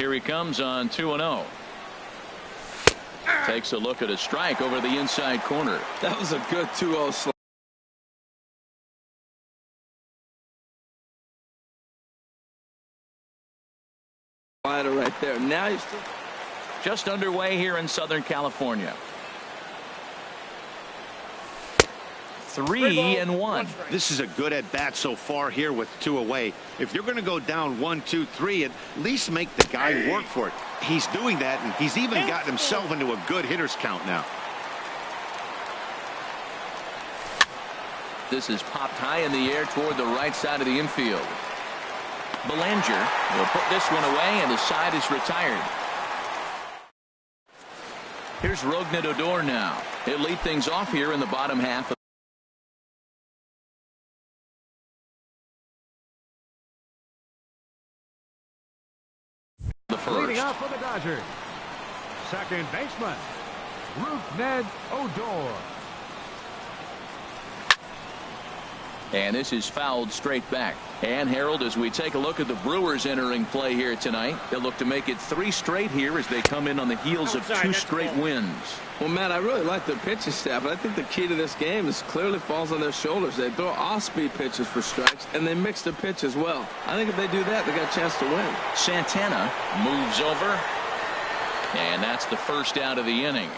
Here he comes on 2-0. Takes a look at a strike over the inside corner. That was a good 2-0 slide. Right there. Now he's just underway here in Southern California. 3-1. This is a good at bat so far here with 2 away. If you're going to go down 1-2-3, at least make the guy work for it. He's doing that, and he's even gotten himself into a good hitter's count now. This is popped high in the air toward the right side of the infield. Belanger will put this one away, and the side is retired. Here's Rougned Odor now. He'll lead things off here in the bottom half of the first. Leading off for the Dodgers, second baseman, Rougned Odor. And this is fouled straight back. And Harold, as we take a look at the Brewers entering play here tonight, they'll look to make it 3 straight here as they come in on the heels of 2 straight wins. Well, Matt, I really like their pitching staff, but I think the key to this game is clearly falls on their shoulders. They throw off-speed pitches for strikes, and they mix their pitch as well. I think if they do that, they got a chance to win. Santana moves over, and that's the first out of the inning.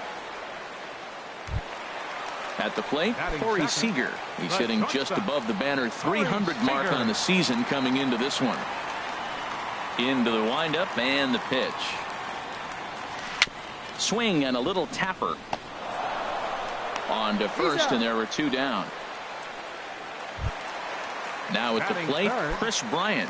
At the plate, Corey Seager. He's hitting just above the banner 300 mark on the season coming into this one. Into the windup and the pitch. Swing and a little tapper. On to first, and there were 2 down. Now at the plate, Chris Bryant.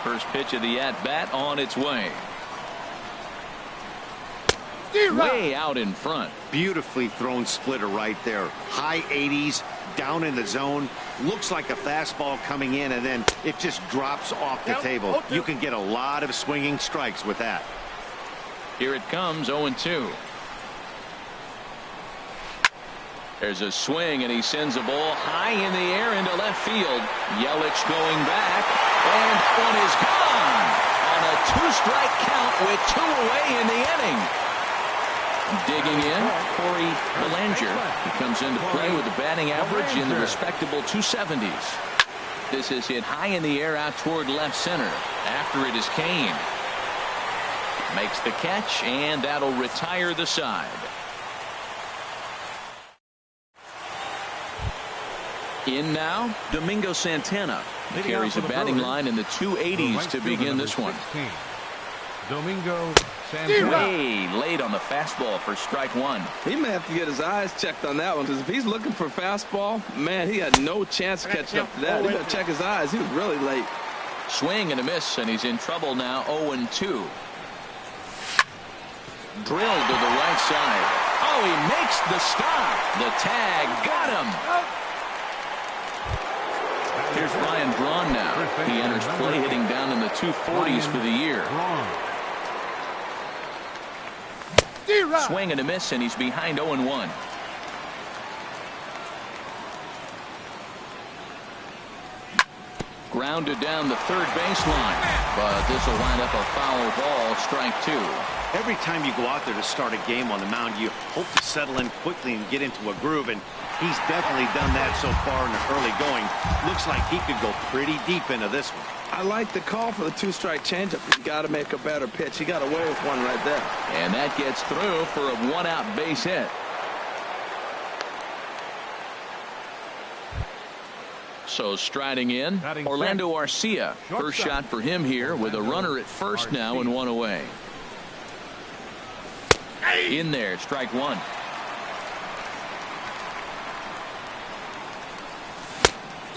First pitch of the at-bat on its way. Way out in front. Beautifully thrown splitter right there. High 80s, down in the zone. Looks like a fastball coming in, and then it just drops off the table. You can get a lot of swinging strikes with that. Here it comes, 0-2. There's a swing, and he sends a ball high in the air into left field. Yelich going back, and one is gone on a 2-strike count with 2 away in the inning. Digging in, Corey Belanger. He comes into play with a batting average in the respectable 270s. This is hit high in the air out toward left center. After it is Kane. Makes the catch, and that'll retire the side. In now, Domingo Santana. He carries a batting line in the 280s to begin this one. Domingo Santana. Way late on the fastball for strike 1. He may have to get his eyes checked on that one, because if he's looking for fastball, man, he had no chance catching up to that. He got to check his eyes. He was really late. Swing and a miss, and he's in trouble now. 0-2. Drilled to the right side. Oh, he makes the stop. The tag got him. Here's Ryan Braun now. He enters play hitting down in the 240s for the year. Swing and a miss, and he's behind 0-1. Grounded down the third baseline, but this will wind up a foul ball, strike 2. Every time you go out there to start a game on the mound, you hope to settle in quickly and get into a groove, and he's definitely done that so far in the early going. Looks like he could go pretty deep into this one. I like the call for the 2-strike changeup. You got to make a better pitch. He got away with one right there. And that gets through for a 1-out base hit. So striding in, Orlando Arcia. First shot for him here with a runner at first now and 1 away. In there, strike 1.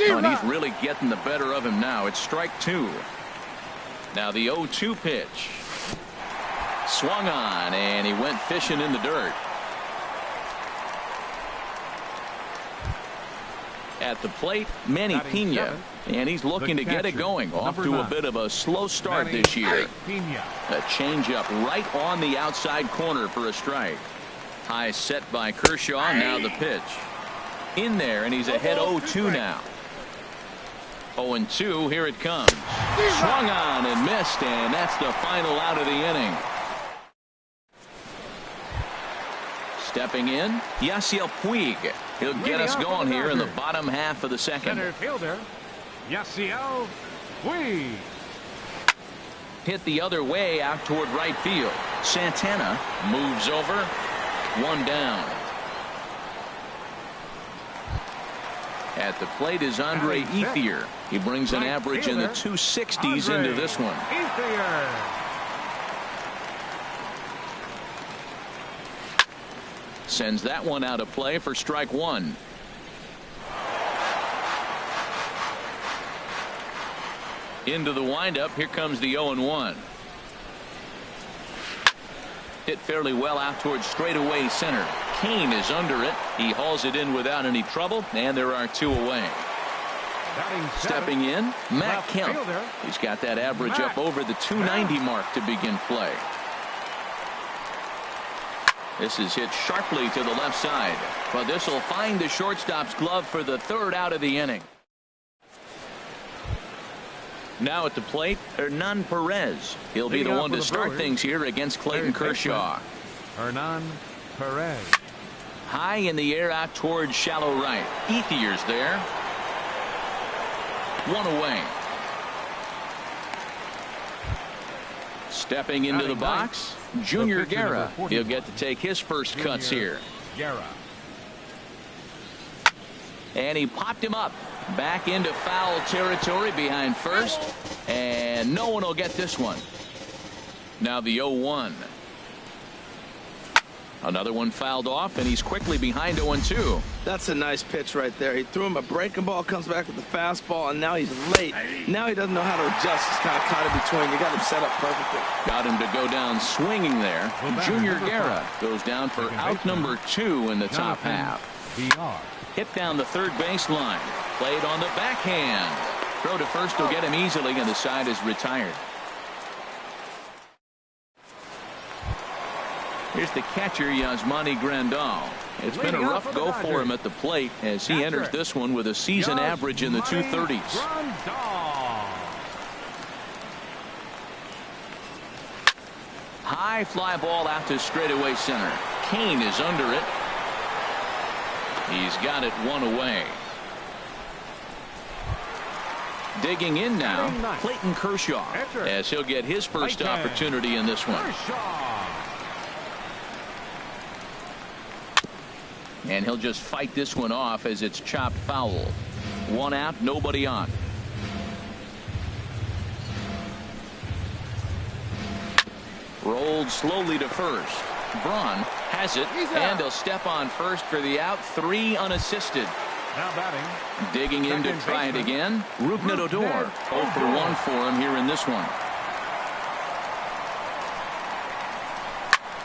Oh, and he's really getting the better of him now. It's strike 2. Now the 0-2 pitch. Swung on, and he went fishing in the dirt. At the plate, Manny Pena, and he's looking to get it going. Off to a bit of a slow start this year. A changeup right on the outside corner for a strike. High set by Kershaw. Now the pitch. In there, and he's ahead 0-2 now. 0-2, here it comes. Swung on and missed, and that's the final out of the inning. Stepping in, Yasiel Puig. He'll get us going here in the bottom half of the second. Center fielder, Yasiel Puig. Hit the other way out toward right field. Santana moves over. 1 down. At the plate is Andre Ethier. He brings an average in the 260s into this one. Sends that one out of play for strike 1. Into the windup. Here comes the 0-1. Hit fairly well out towards straightaway center. Kane is under it. He hauls it in without any trouble, and there are 2 away. Stepping in, Matt Kemp. He's got that average up over the 290 mark to begin play. This is hit sharply to the left side, but this will find the shortstop's glove for the 3rd out of the inning. Now at the plate, Hernan Perez. He'll be the one to start things here against Clayton Kershaw. Hernan Perez. High in the air out towards shallow right. Ethier's there. 1 away. Stepping into the box, Junior Guerra. He'll get to take his first cuts here. Guerra. And he popped him up. Back into foul territory behind first. And no one will get this one. Now the 0-1. Another one fouled off, and he's quickly behind 0-2. That's a nice pitch right there. He threw him a breaking ball, comes back with the fastball, and now he's late. Now he doesn't know how to adjust. He's kind of caught in between. You got him set up perfectly. Got him to go down swinging there. Junior Guerra goes down for out number 2 in the top half. Hit down the third baseline. Played on the backhand. Throw to first will get him easily, and the side is retired. Here's the catcher, Yasmani Grandal. It's been a rough go for him at the plate as he enters this one with a season average in the 230s. High fly ball out to straightaway center. Kane is under it. He's got it 1 away. Digging in now, Clayton Kershaw, as he'll get his first opportunity in this one. And he'll just fight this one off as it's chopped foul. 1 out, nobody on. Rolled slowly to first. Braun has it, and he'll step on first for the out. 3 unassisted. Now batting. Digging in to try it again. Rougned Odor. 0 for 1 for him here in this one.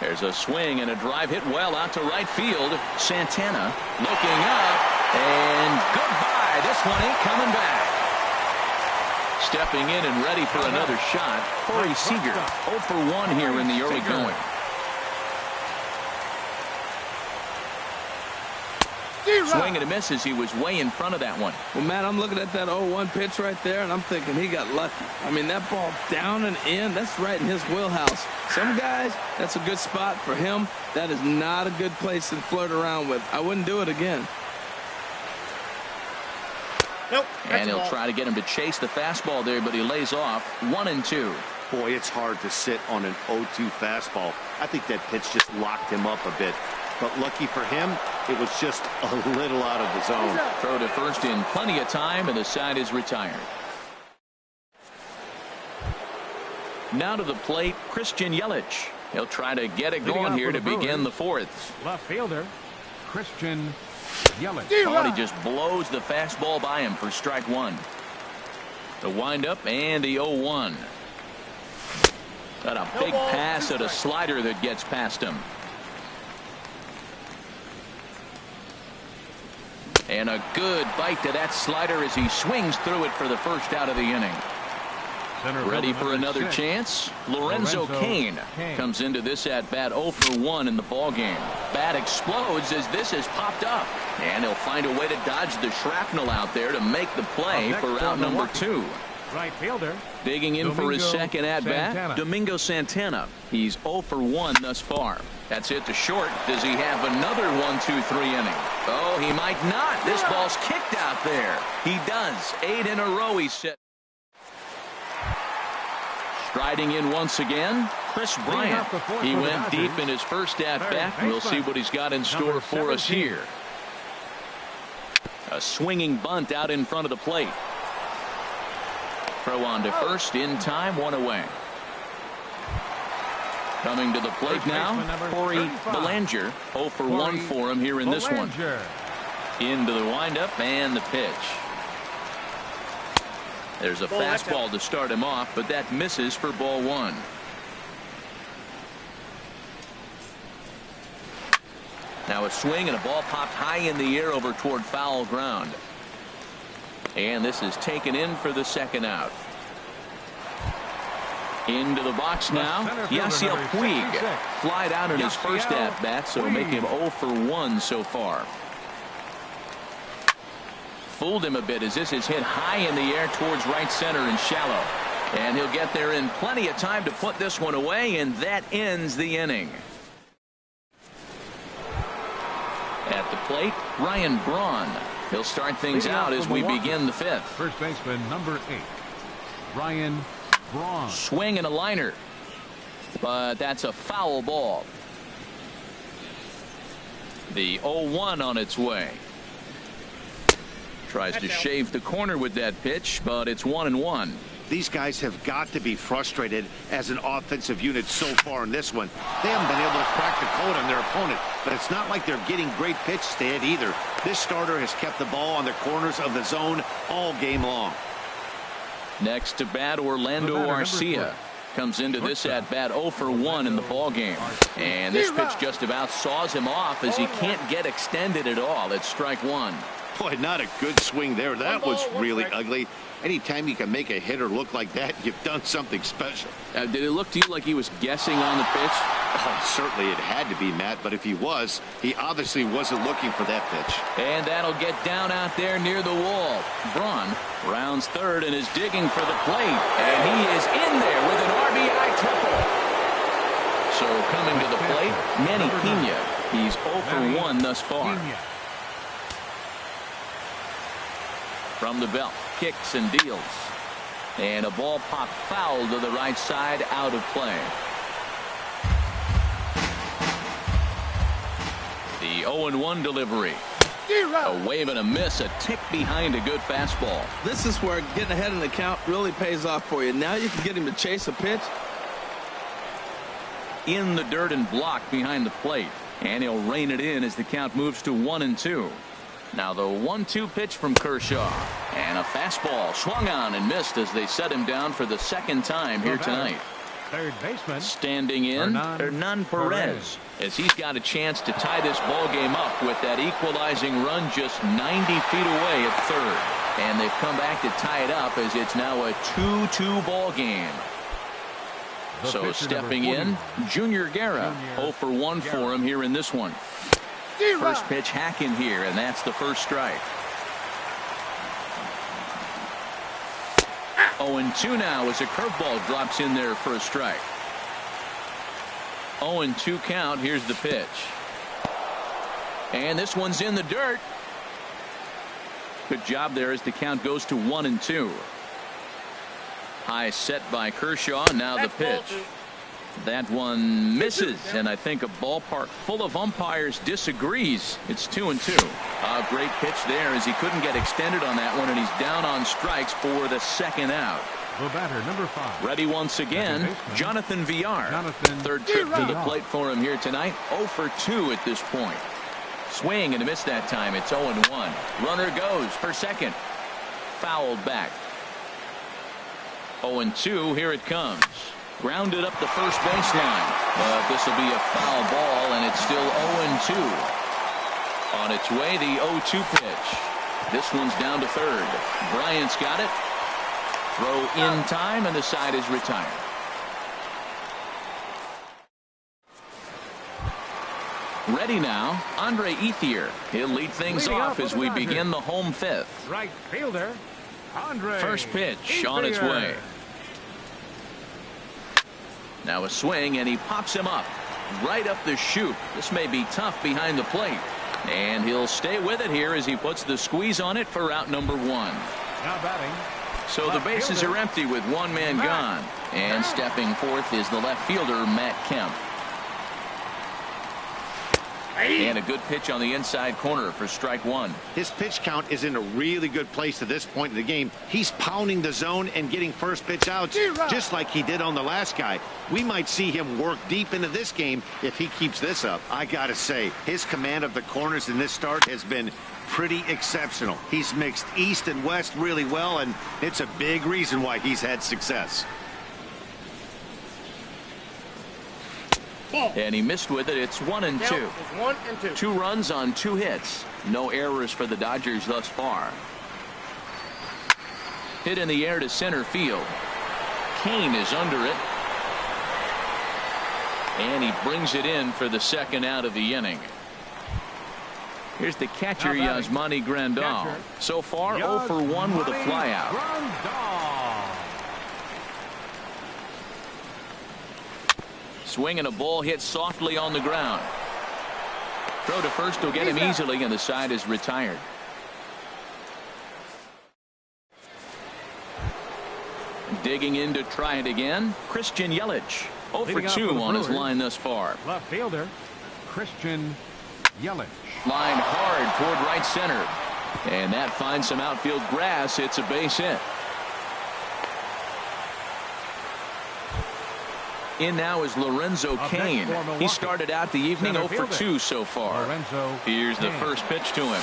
There's a swing and a drive hit well out to right field. Santana looking up, and goodbye. This one ain't coming back. Stepping in and ready for another shot, Corey Seager. 0 for 1 here in the early going. Swing and a miss as he was way in front of that one. Well, Matt, I'm looking at that 0-1 pitch right there, and I'm thinking he got lucky. I mean, that ball down and in, that's right in his wheelhouse. Some guys, that's a good spot. For him, that is not a good place to flirt around with. I wouldn't do it again. Nope. And he'll try to get him to chase the fastball there, but he lays off. 1-2. Boy, it's hard to sit on an 0-2 fastball. I think that pitch just locked him up a bit. But lucky for him, it was just a little out of the zone. Throw to first in plenty of time, and the side is retired. Now to the plate, Christian Yelich. He'll try to get it going here to begin the 4th. Left fielder, Christian Yelich. Thought he just blows the fastball by him for strike one. The windup and the 0-1. Got a big pass at a slider that gets past him. And a good bite to that slider as he swings through it for the first out of the inning. Ready for another chance. Lorenzo Cain comes into this at bat 0 for 1 in the ball game. Bat explodes as this has popped up, and he'll find a way to dodge the shrapnel out there to make the play for out number 2. Right fielder. Digging in for his second at bat, Domingo Santana. He's 0 for 1 thus far. That's hit to short. Does he have another 1-2-3 inning? Oh, he might not. This ball's kicked out there. He does. 8 in a row he's set. Striding in once again, Chris Bryant. He went deep in his first at-bat. We'll see what he's got in store for us here. A swinging bunt out in front of the plate. Throw on to first in time, 1 away. Coming to the plate now, Corey Bellinger. 0 for 1 for him here in this one. Into the windup and the pitch. There's a fastball to start him off, but that misses for ball 1. Now a swing and a ball popped high in the air over toward foul ground. And this is taken in for the second out. Into the box now, Yasiel Puig. Flied out in his first at-bat, so make him 0 for 1 so far. Fooled him a bit as this is hit high in the air towards right center and shallow. And he'll get there in plenty of time to put this one away, and that ends the inning. At the plate, Ryan Braun. He'll start things out as we begin the 5th. First baseman number 8, Ryan Braun. Swing and a liner, but that's a foul ball. The 0-1 on its way. Tries to shave the corner with that pitch, but it's 1-1. These guys have got to be frustrated as an offensive unit so far in this one. They haven't been able to crack the code on their opponent, but it's not like they're getting great pitch to hit either. This starter has kept the ball on the corners of the zone all game long. Next to bat, Orlando Arcia comes into this at bat 0 for 1 in the ball game. And this pitch just about saws him off as he can't get extended at all. It's strike 1. Boy, not a good swing there. That was really ugly. Anytime you can make a hitter look like that, you've done something special. Did it look to you like he was guessing on the pitch? Oh, certainly it had to be, Matt, but if he was, he obviously wasn't looking for that pitch. And that'll get down out there near the wall. Braun rounds third and is digging for the plate. And he is in there with an RBI triple. So coming to the plate, Manny Pena. He's 0 for 1 thus far. From the belt, kicks and deals. And a ball popped foul to the right side, out of play. The 0-1 delivery. A wave and a miss, a tick behind a good fastball. This is where getting ahead in the count really pays off for you. Now you can get him to chase a pitch. In the dirt and blocked behind the plate. And he'll rein it in as the count moves to 1-2. Now the 1-2 pitch from Kershaw. And a fastball swung on and missed as they set him down for the second time here tonight. Third baseman. Standing in, Hernan Perez. As he's got a chance to tie this ball game up with that equalizing run just 90 feet away at third. And they've come back to tie it up as it's now a 2-2 ball game. So stepping in, Junior Guerra. 0 for 1 for him here in this one. First pitch hacking here, and that's the first strike. 0-2 now as a curveball drops in there for a strike. 0-2 count. Here's the pitch. And this one's in the dirt. Good job there as the count goes to 1-2. High set by Kershaw. Now the pitch. That one misses, and I think a ballpark full of umpires disagrees. It's 2-2. A great pitch there as he couldn't get extended on that one, and he's down on strikes for the second out. The batter, number 5. Ready once again, Jonathan Villar. Third trip to the plate for him here tonight. 0 for 2 at this point. Swing and a miss that time. It's 0-1. Runner goes for second. Fouled back. 0-2. Here it comes. Grounded up the first baseline. But this will be a foul ball, and it's still 0-2. On its way, the 0-2 pitch. This one's down to third. Bryant's got it. Throw in time, and the side is retired. Ready now, Andre Ethier. He'll lead things off as we begin the home fifth. Right fielder, Andre. First pitch Ethier. on its way. Now a swing, and he pops him up. Right up the chute. This may be tough behind the plate. And he'll stay with it here as he puts the squeeze on it for out number 1. Now batting. So the bases are empty with one man gone. And stepping forth is the left fielder, Matt Kemp. And a good pitch on the inside corner for strike 1. His pitch count is in a really good place at this point in the game. He's pounding the zone and getting first pitch outs just like he did on the last guy. We might see him work deep into this game if he keeps this up. I gotta say, his command of the corners in this start has been pretty exceptional. He's mixed east and west really well, and it's a big reason why he's had success. And he missed with it. It's 1-2. 2 runs on 2 hits. No errors for the Dodgers thus far. Hit in the air to center field. Kane is under it. And he brings it in for the second out of the inning. Here's the catcher, Yasmani Grandal. So far, 0 for 1 with a flyout. Swing and a ball hit softly on the ground. Throw to first will get him easily, and the side is retired. Digging in to try it again, Christian Yelich. 0 for 2 on his line thus far. Left fielder, Christian Yelich. Line hard toward right center. And that finds some outfield grass. It's a base hit. In now is Lorenzo Cain. He started out the evening 0 for 2 so far. Here's the first pitch to him.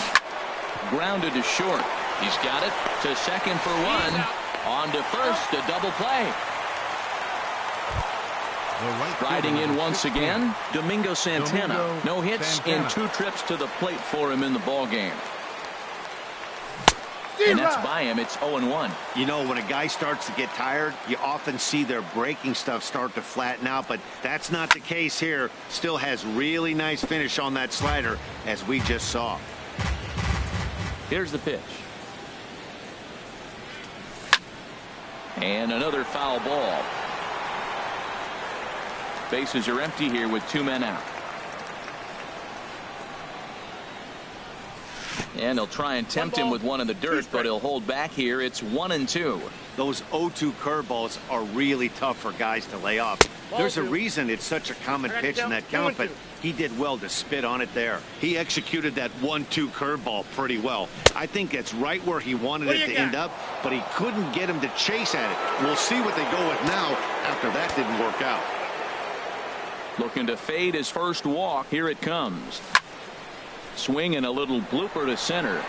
Grounded to short. He's got it to second for 1. On to first, a double play. Riding in once again, Domingo Santana. No hits in 2 trips to the plate for him in the ball game. And that's by him. It's 0-1. You know, when a guy starts to get tired, you often see their breaking stuff start to flatten out, but that's not the case here. Still has really nice finish on that slider, as we just saw. Here's the pitch. And another foul ball. Bases are empty here with 2 men out. And they'll try and tempt him with one in the dirt, but he'll hold back here. It's 1-2. Those 0-2 curveballs are really tough for guys to lay off. There's a reason it's such a common pitch in that count, but he did well to spit on it there. He executed that 1-2 curveball pretty well. I think that's right where he wanted it to end up, but he couldn't get him to chase at it. We'll see what they go with now after that didn't work out. Looking to fade his first walk. Here it comes. Swing and a little blooper to center.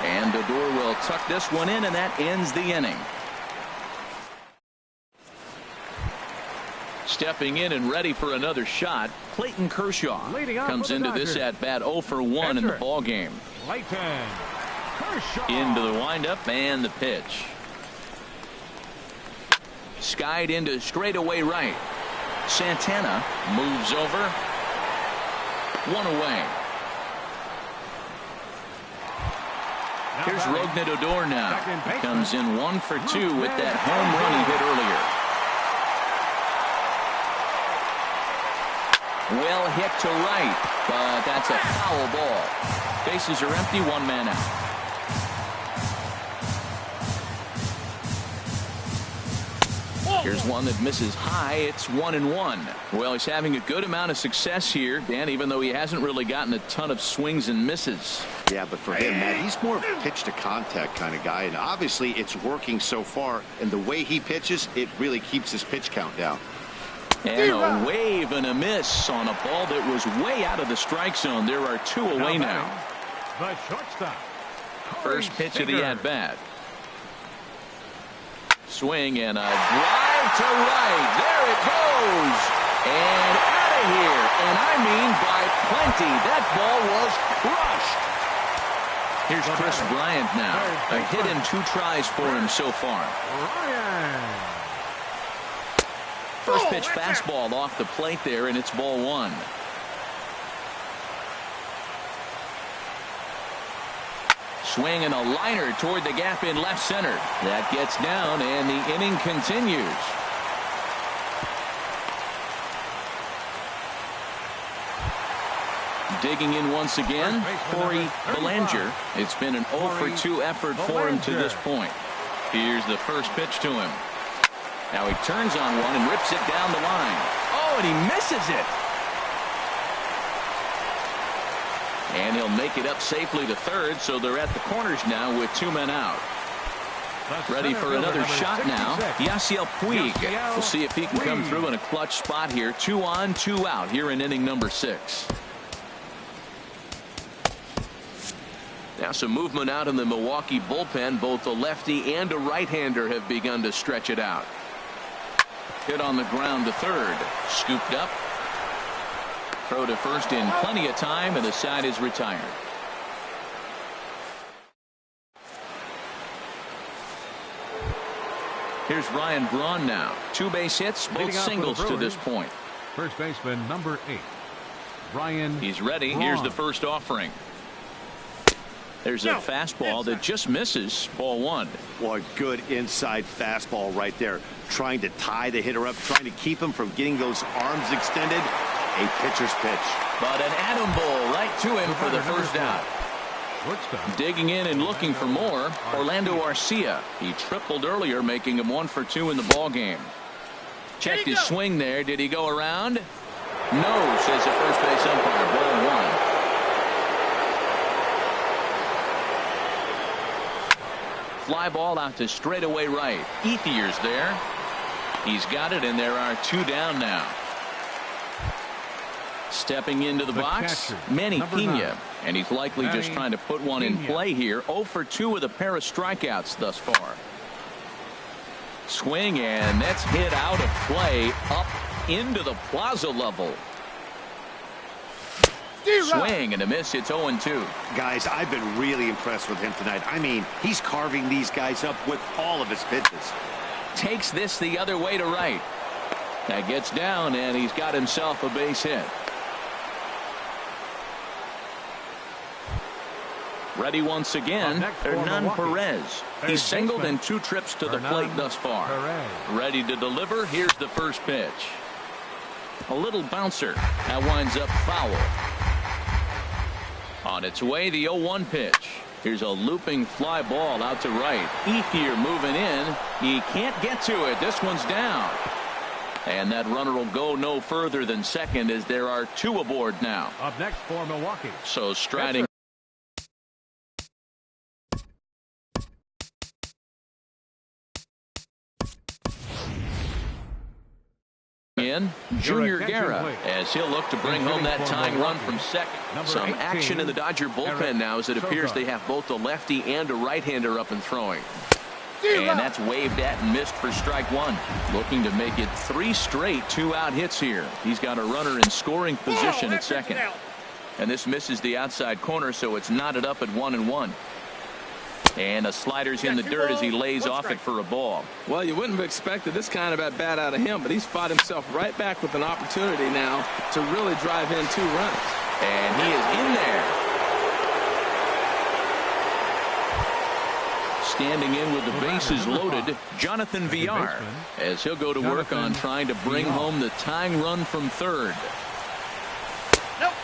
And Odor will tuck this one in, and that ends the inning. Stepping in and ready for another shot, Clayton Kershaw comes into this at bat 0 for 1 in the ball game. Clayton Kershaw. Into the windup and the pitch. Skied into straightaway right. Santana moves over. 1 away. Here's Rougned Odor now. He comes in 1 for 2 with that home run he hit earlier. Well hit to right, but that's a foul ball. Bases are empty, 1 man out. Here's one that misses high. It's 1-1. Well, he's having a good amount of success here, Dan, even though he hasn't really gotten a ton of swings and misses. Yeah, but for him, man, he's more of a pitch to contact kind of guy, and obviously it's working so far, and the way he pitches, it really keeps his pitch count down. And a wave and a miss on a ball that was way out of the strike zone. There are 2 away now. The shortstop. First pitch of the at-bat. Swing and a drive to right. There it goes. And out of here. And I mean by plenty. That ball was crushed. Here's Chris Bryant now. A hit and 2 tries for him so far. First pitch fastball off the plate there, and it's ball 1. Swing and a liner toward the gap in left center. That gets down, and the inning continues. Digging in once again, Corey Belanger. It's been an 0 for 2 effort for him to this point. Here's the first pitch to him. Now he turns on one and rips it down the line. Oh, and he misses it. And he'll make it up safely to third, so they're at the corners now with 2 men out. Ready for another shot now. Yasiel Puig. We'll see if he can come through in a clutch spot here. 2 on, 2 out here in inning number 6. Now some movement out in the Milwaukee bullpen. Both a lefty and a right-hander have begun to stretch it out. Hit on the ground to third. Scooped up. Throw to first in plenty of time, and the side is retired. Here's Ryan Braun now. 2 base hits, both singles to this point. First baseman number 8, Ryan. He's ready. Braun. Here's the first offering. There's a fastball that just misses. Ball 1. Well, a good inside fastball right there. Trying to tie the hitter up, trying to keep him from getting those arms extended. A pitcher's pitch. But an atom bowl right to him for the first out. Digging in and looking for more, Orlando Arcia. He tripled earlier, making him 1 for 2 in the ball game. Checked his swing there. Did he go around? No, says the first base umpire. Ball 1. Fly ball out to straightaway right. Ethier's there. He's got it, and there are 2 down now. Stepping into the box, Manny Pena, and he's likely just trying to put one in play here. 0 for 2 with a pair of strikeouts thus far. Swing, and that's hit out of play up into the plaza level. Swing and a miss. It's 0-2. Guys, I've been really impressed with him tonight. I mean, he's carving these guys up with all of his pitches. Takes this the other way to right. That gets down, and he's got himself a base hit. Ready once again, Hernan Perez. He's singled in 2 trips to the plate thus far. Ready to deliver. Here's the first pitch. A little bouncer. That winds up foul. On its way, the 0-1 pitch. Here's a looping fly ball out to right. Ethier moving in. He can't get to it. This one's down. And that runner will go no further than second, as there are 2 aboard now. Up next for Milwaukee. So striding in, Junior Guerra, as he'll look to bring home that tying run from second. Some action in the Dodger bullpen now, as it appears they have both a lefty and a right-hander up and throwing. And that's waved at and missed for strike 1. Looking to make it 3 straight 2-out hits here. He's got a runner in scoring position at second. And this misses the outside corner, so it's knotted up at 1-1. And a slider's in the dirt as he lays off it for a ball. Well, you wouldn't have expected this kind of at bat out of him, but he's fought himself right back with an opportunity now to really drive in 2 runs. And he is in there. Standing in with the bases loaded, Jonathan Villar, as he'll go to work on trying to bring home the tying run from third.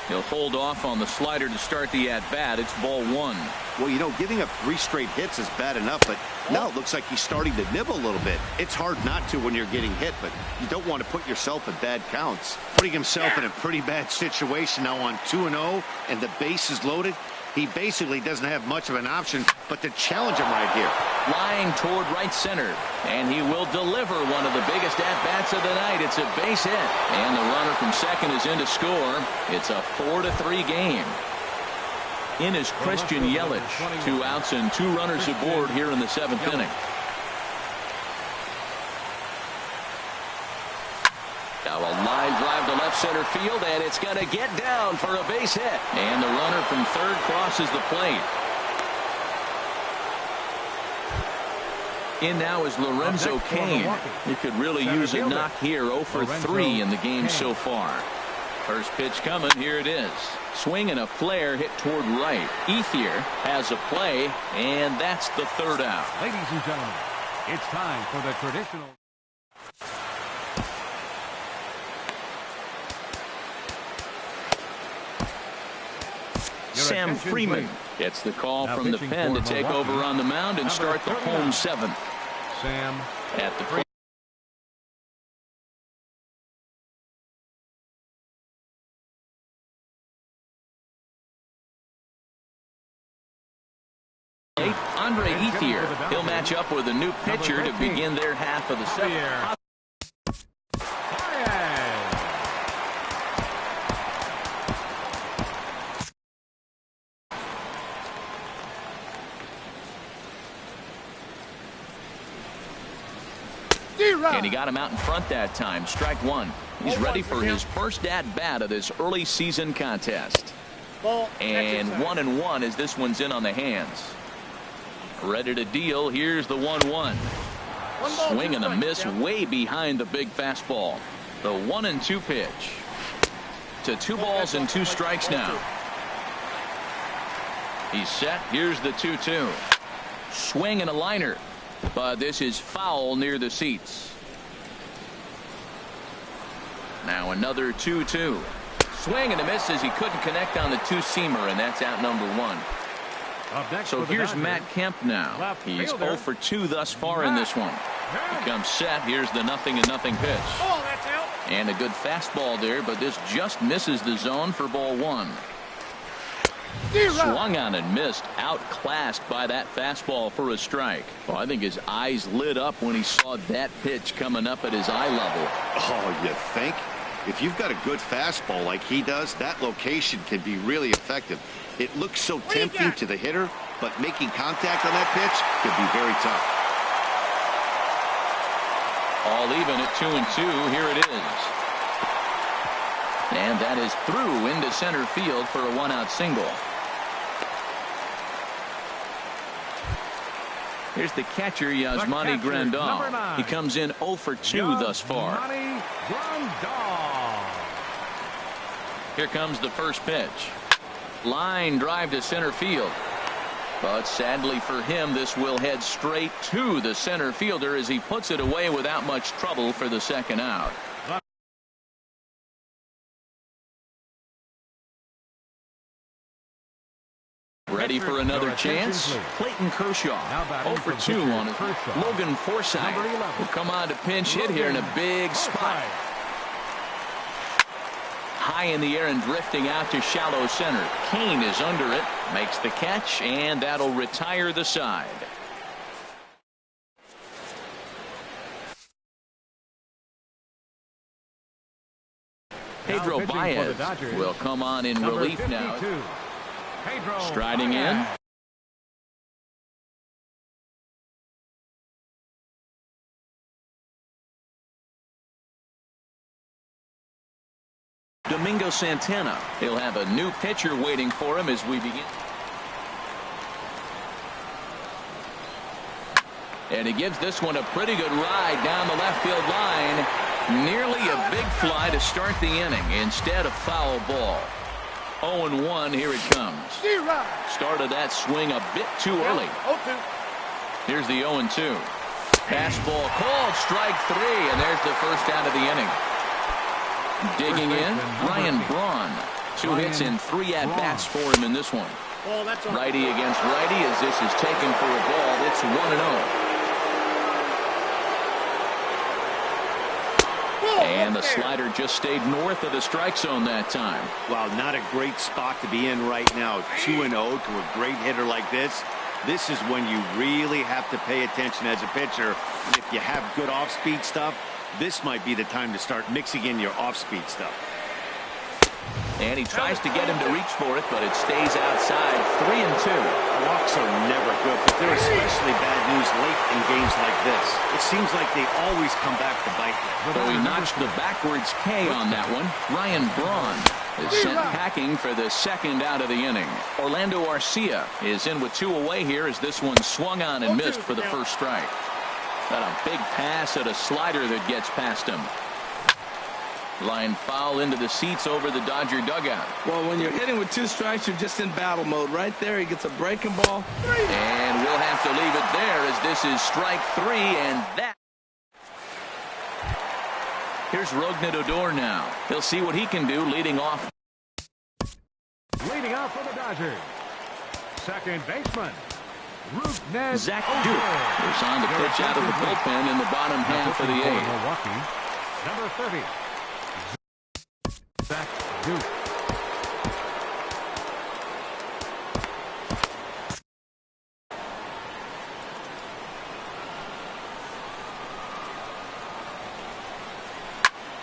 He'll hold off on the slider to start the at-bat. It's ball 1. Well, you know, giving up 3 straight hits is bad enough, but now it looks like he's starting to nibble a little bit. It's hard not to when you're getting hit, but you don't want to put yourself in bad counts. Putting himself in a pretty bad situation now on 2-0, and the base is loaded. He basically doesn't have much of an option but to challenge him right here. Flying toward right center. And he will deliver one of the biggest at-bats of the night. It's a base hit. And the runner from second is in to score. It's a 4-3 game. In is Christian Yelich. 2 outs and 2 runners aboard here in the 7th inning. Now a line drive to left center field, and it's going to get down for a base hit. And the runner from third crosses the plate. In now is Lorenzo Cain. He could really use a knock here. 0 for 3 in the game so far. First pitch coming. Here it is. Swing and a flare hit toward right. Ethier has a play, and that's the 3rd out. Ladies and gentlemen, it's time for the traditional. Sam Freeman gets the call from the pen to take over on the mound and start the home 7th. Sam At the plate. Andre Ethier. He'll match up with a new pitcher to begin their half of the 7th. And he got him out in front that time. Strike 1. He's ready for his first at-bat of this early season contest. And 1-1 as this one's in on the hands. Ready to deal. Here's the 1-1. Swing and a miss way behind the big fastball. The 1-2 pitch. To 2 balls and 2 strikes now. He's set. Here's the 2-2. Swing and a liner. But this is foul near the seats. Now another 2-2. Swing and a miss as he couldn't connect on the 2-seamer, and that's out number 1. So here's Matt Kemp now. He's 0 for 2 thus far in this one. He comes set. Here's the 0-0 pitch. And a good fastball there, but this just misses the zone for ball 1. Swung on and missed. Outclassed by that fastball for a strike. Well, I think his eyes lit up when he saw that pitch coming up at his eye level. Oh, you think? If you've got a good fastball like he does, that location can be really effective. It looks so tempting to the hitter, but making contact on that pitch can be very tough. All even at 2-2. Here it is. And that is through into center field for a 1-out single. Here's the catcher, Yasmani Grandal. He comes in 0 for 2 thus far. Here comes the first pitch. Line drive to center field. But sadly for him, this will head straight to the center fielder as he puts it away without much trouble for the 2nd out. Ready for another chance? Clayton Kershaw. 0 for 2 on it. Logan Forsythe will come on to pinch hit here in a big spot. High in the air and drifting out to shallow center. Cain is under it. Makes the catch, and that'll retire the side. Pedro Baez will come on in relief now. Striding in. Domingo Santana. He'll have a new pitcher waiting for him as we begin. And he gives this one a pretty good ride down the left field line. Nearly a big fly to start the inning. Instead, a foul ball. 0-1, here it comes. Started that swing a bit too early. Here's the 0-2. Fastball called, strike 3, and there's the first out of the inning. Digging in, Ryan Braun. 2 hits and 3 at-bats for him in this one. Righty against righty as this is taken for a ball. It's 1-0. And the slider just stayed north of the strike zone that time. Wow, not a great spot to be in right now. 2-0 to a great hitter like this. This is when you really have to pay attention as a pitcher. And if you have good off-speed stuff, this might be the time to start mixing in your off-speed stuff. And he tries to get him to reach for it, but it stays outside. 3-2. Walks are never good, but they're especially bad news late in games like this. It seems like they always come back to bite you. So he notched the backwards K on that one. Ryan Braun is sent packing for the second out of the inning. Orlando Arcia is in with 2 away here as this one swung on and missed for the first strike. Got a big pass at a slider that gets past him. Line foul into the seats over the Dodger dugout. Well, when you're hitting with 2 strikes, you're just in battle mode. Right there, he gets a breaking ball. And we'll have to leave it there as this is strike 3, and that. Here's Rougned Odor now. He'll see what he can do leading off. Leading off for the Dodgers, second baseman, Rougned Zach Duke is on the pitch out of the bullpen in the bottom half of the 8th. Milwaukee, number 30. Zach Duke.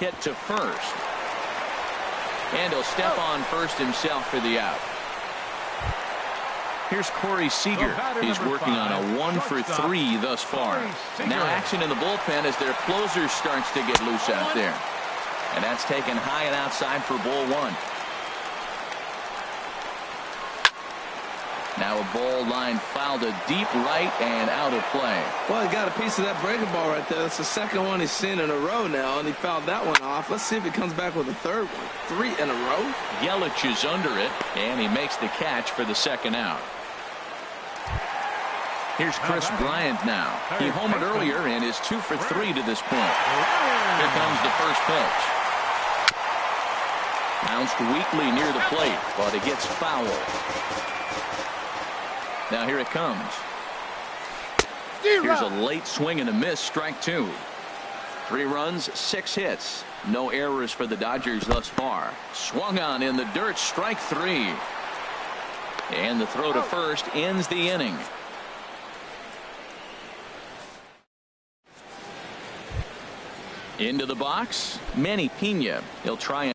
Hit to first. And he'll step on first himself for the out. Here's Corey Seager. He's working on a 1 for 3 thus far. Now action in the bullpen as their closer starts to get loose out there. And that's taken high and outside for ball 1. Now a ball line fouled to deep right and out of play. Well, he got a piece of that breaking ball right there. That's the second one he's seen in a row now, and he fouled that one off. Let's see if he comes back with a third one. 3 in a row. Yelich is under it, and he makes the catch for the second out. Here's Chris Bryant now. He homered earlier and is 2 for 3 to this point. Here comes the first pitch. Bounced weakly near the plate, but it gets fouled. Now here it comes. Here's a late swing and a miss, strike 2. 3 runs, 6 hits. No errors for the Dodgers thus far. Swung on in the dirt, strike 3. And the throw to first ends the inning. Into the box, Manny Pena. He'll try and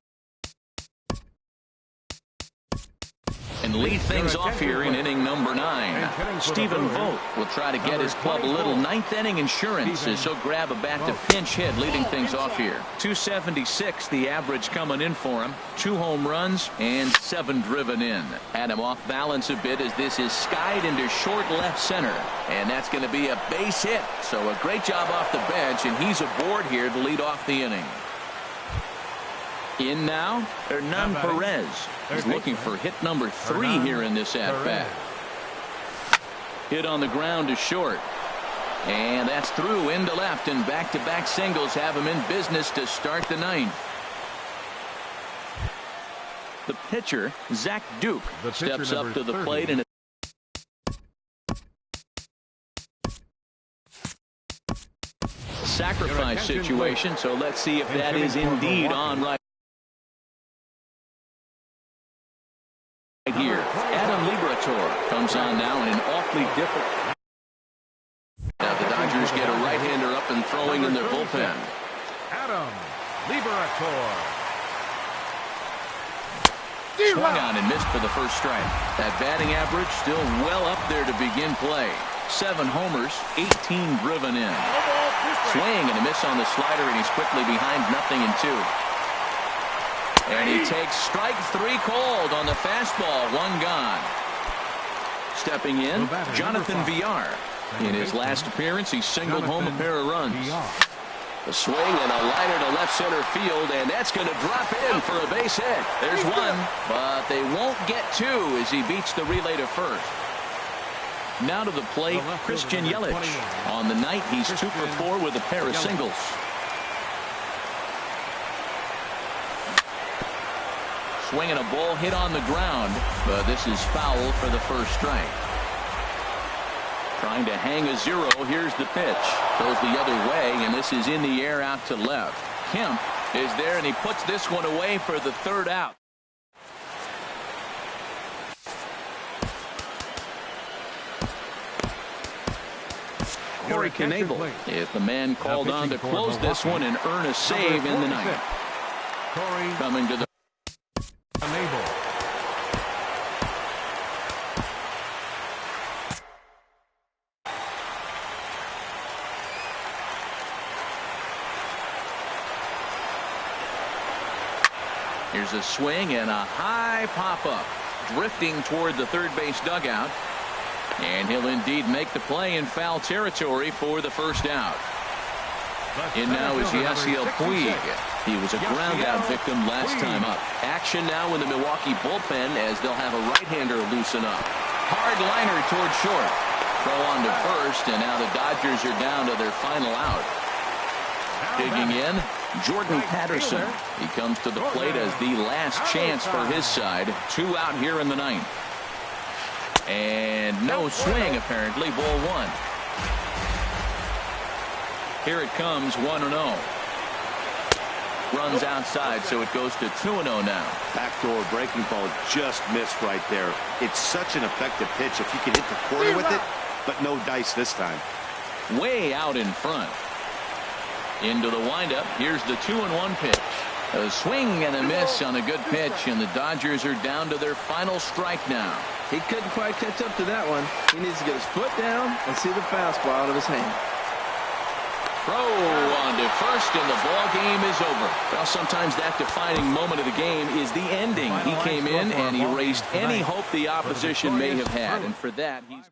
lead things off here in inning number 9. Stephen Vogt will try to get his club a little 9th inning insurance as he'll grab a bat to pinch hit, leading things off here. 276 the average coming in for him. 2 home runs and 7 driven in. Had him off balance a bit as this is skied into short left center, and that's going to be a base hit. So a great job off the bench, and he's aboard here to lead off the inning. In now, Hernan Perez. He's looking for hit number 3 here in this at-bat. Hit on the ground to short. And that's through into left, and back-to-back singles have him in business to start the 9th. The pitcher, Zach Duke, steps up to the plate and a sacrifice situation, so let's see if that is indeed on right here. Adam Liberator comes on now in an awfully different. Now the Dodgers get a right-hander up and throwing in their bullpen. Adam Liberator. Swung on and missed for the first strike. That batting average still well up there to begin play. 7 homers, 18 driven in. Swing and a miss on the slider, and he's quickly behind 0-2. And he takes strike 3 called on the fastball. 1 gone. Stepping in, Jonathan Villar. In his last appearance, he singled home a pair of runs. A swing and a liner to left center field, and that's going to drop in for a base hit. There's 1, but they won't get 2 as he beats the relay to first. Now to the plate, Christian Yelich. On the night, he's 2 for 4 with a pair of singles. Swinging a ball hit on the ground, but this is foul for the first strike. Trying to hang a 0. Here's the pitch. Goes the other way, and this is in the air out to left. Kemp is there, and he puts this one away for the 3rd out. Corey Knebel. If the man called on to close this one and earn a save in the ninth. Corey Coming to the Knebel. Here's a swing and a high pop-up. Drifting toward the third base dugout. And he'll indeed make the play in foul territory for the first out. In now is Yasiel Puig. He was a ground-out victim last time up. Action now in the Milwaukee bullpen as they'll have a right-hander loosen up. Hard liner toward short. Throw on to first, and now the Dodgers are down to their final out. Digging in, Jordan Patterson. He comes to the plate as the last chance for his side. 2 out here in the ninth. And no swing, apparently. Ball 1. Here it comes, 1-0. Runs outside, so it goes to 2-0 now. Backdoor breaking ball just missed right there. It's such an effective pitch if you can hit the corner with it, but no dice this time. Way out in front. Into the windup. Here's the 2-1 pitch. A swing and a miss on a good pitch, and the Dodgers are down to their final strike now. He couldn't quite catch up to that one. He needs to get his foot down and see the fastball out of his hand. Throw on to first, and the ball game is over. Well, sometimes that defining moment of the game is the ending. He came in and he erased any hope the opposition may have had, and for that, he's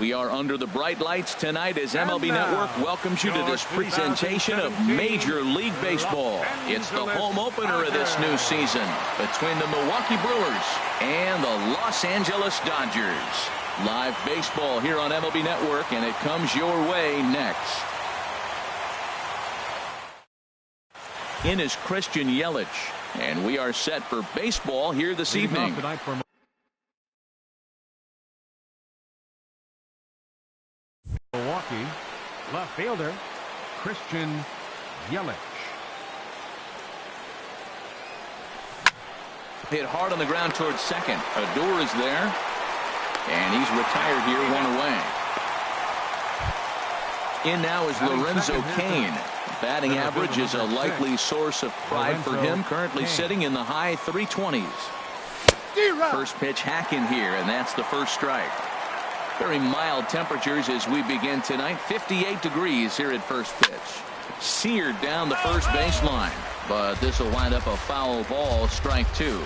We are under the bright lights tonight as MLB Network welcomes you to this presentation of Major League Baseball. It's the home opener of this new season between the Milwaukee Brewers and the Los Angeles Dodgers. Live baseball here on MLB Network, and it comes your way next. In is Christian Yelich, and we are set for baseball here this evening. Milwaukee, left fielder Christian Yelich. Hit hard on the ground towards second. Odor is there, and he's retired here, one away. In now is Lorenzo Cain. Batting average is a likely source of pride for him, currently sitting in the high 320s. First pitch hack in here, and that's the first strike. Very mild temperatures as we begin tonight. 58 degrees here at first pitch. Seared down the first baseline, but this will wind up a foul ball, strike two.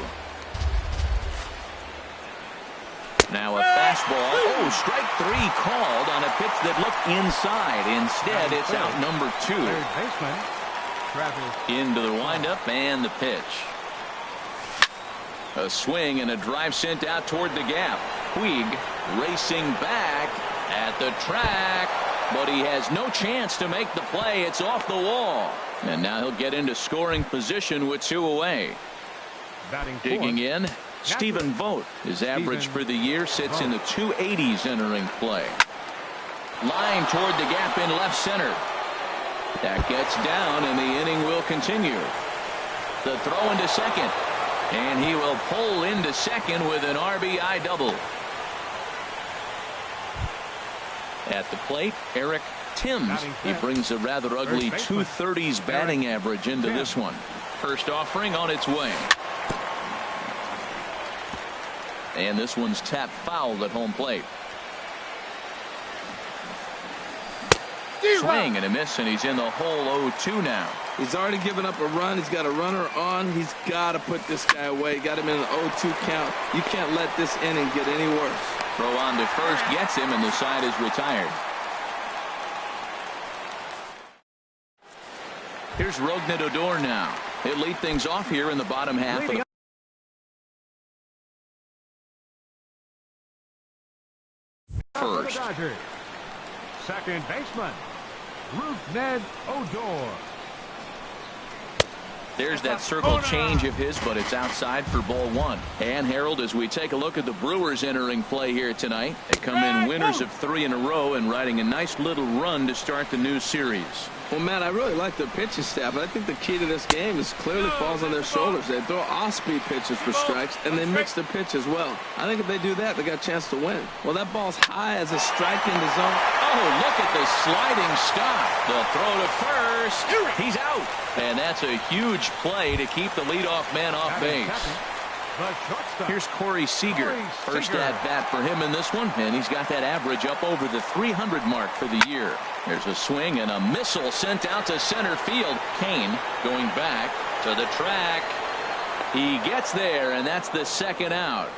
Now a fastball. Oh, strike three called on a pitch that looked inside. Instead, it's out number two. Into the windup and the pitch. A swing and a drive sent out toward the gap. Puig racing back at the track, but he has no chance to make the play. It's off the wall, and now he'll get into scoring position with two away. Digging in, Stephen Vogt. His average for the year sits in the 280s entering play. Line toward the gap in left center. That gets down, and the inning will continue. The throw into second, and he will pull into second with an RBI double. At the plate, Eric Timms. He brings a rather ugly 230s batting average into this one. First offering on its way. And this one's tapped foul at home plate. Swing and a miss, and he's in the hole 0-2 now. He's already given up a run. He's got a runner on. He's got to put this guy away. Got him in an 0-2 count. You can't let this inning get any worse. Throw on to first gets him, and the side is retired. Here's Rougned Odor now. He'll lead things off here in the bottom half of the first. Second baseman Rougned Odor. There's that circle change of his, but it's outside for ball one. And Harold, as we take a look at the Brewers entering play here tonight, they come in winners of 3 in a row and riding a nice little run to start the new series. Well, Matt, I really like their pitching staff, but I think the key to this game is clearly falls on their shoulders. They throw off-speed pitches for strikes, and they mix the pitch as well. I think if they do that, they got a chance to win. Well, that ball's high as a strike in the zone. Oh, look at the sliding stop. The throw to first. He's out. And that's a huge play to keep the leadoff man off base. Here's Corey Seager. First at bat for him in this one, and he's got that average up over the 300 mark for the year. There's a swing and a missile sent out to center field. Cain going back to the track. He gets there, and that's the second out.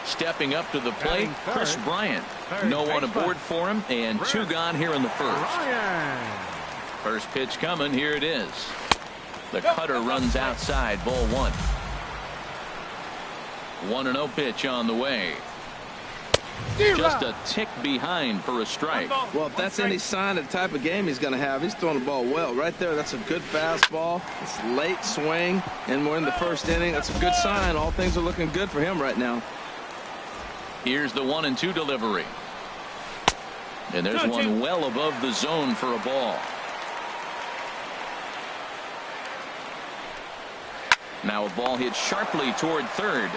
Stepping up to the plate, Chris Bryant. No one aboard for him, and 2 gone here in the first. First pitch coming. Here it is. The cutter runs outside. Ball 1. 1-0 pitch on the way. Just a tick behind for a strike. Well, if that's any sign of the type of game he's going to have, he's throwing the ball well. Right there, that's a good fastball. It's late swing, and we're in the first inning. That's a good sign. All things are looking good for him right now. Here's the 1-2 delivery. And there's one well above the zone for a ball. Now a ball hit sharply toward third.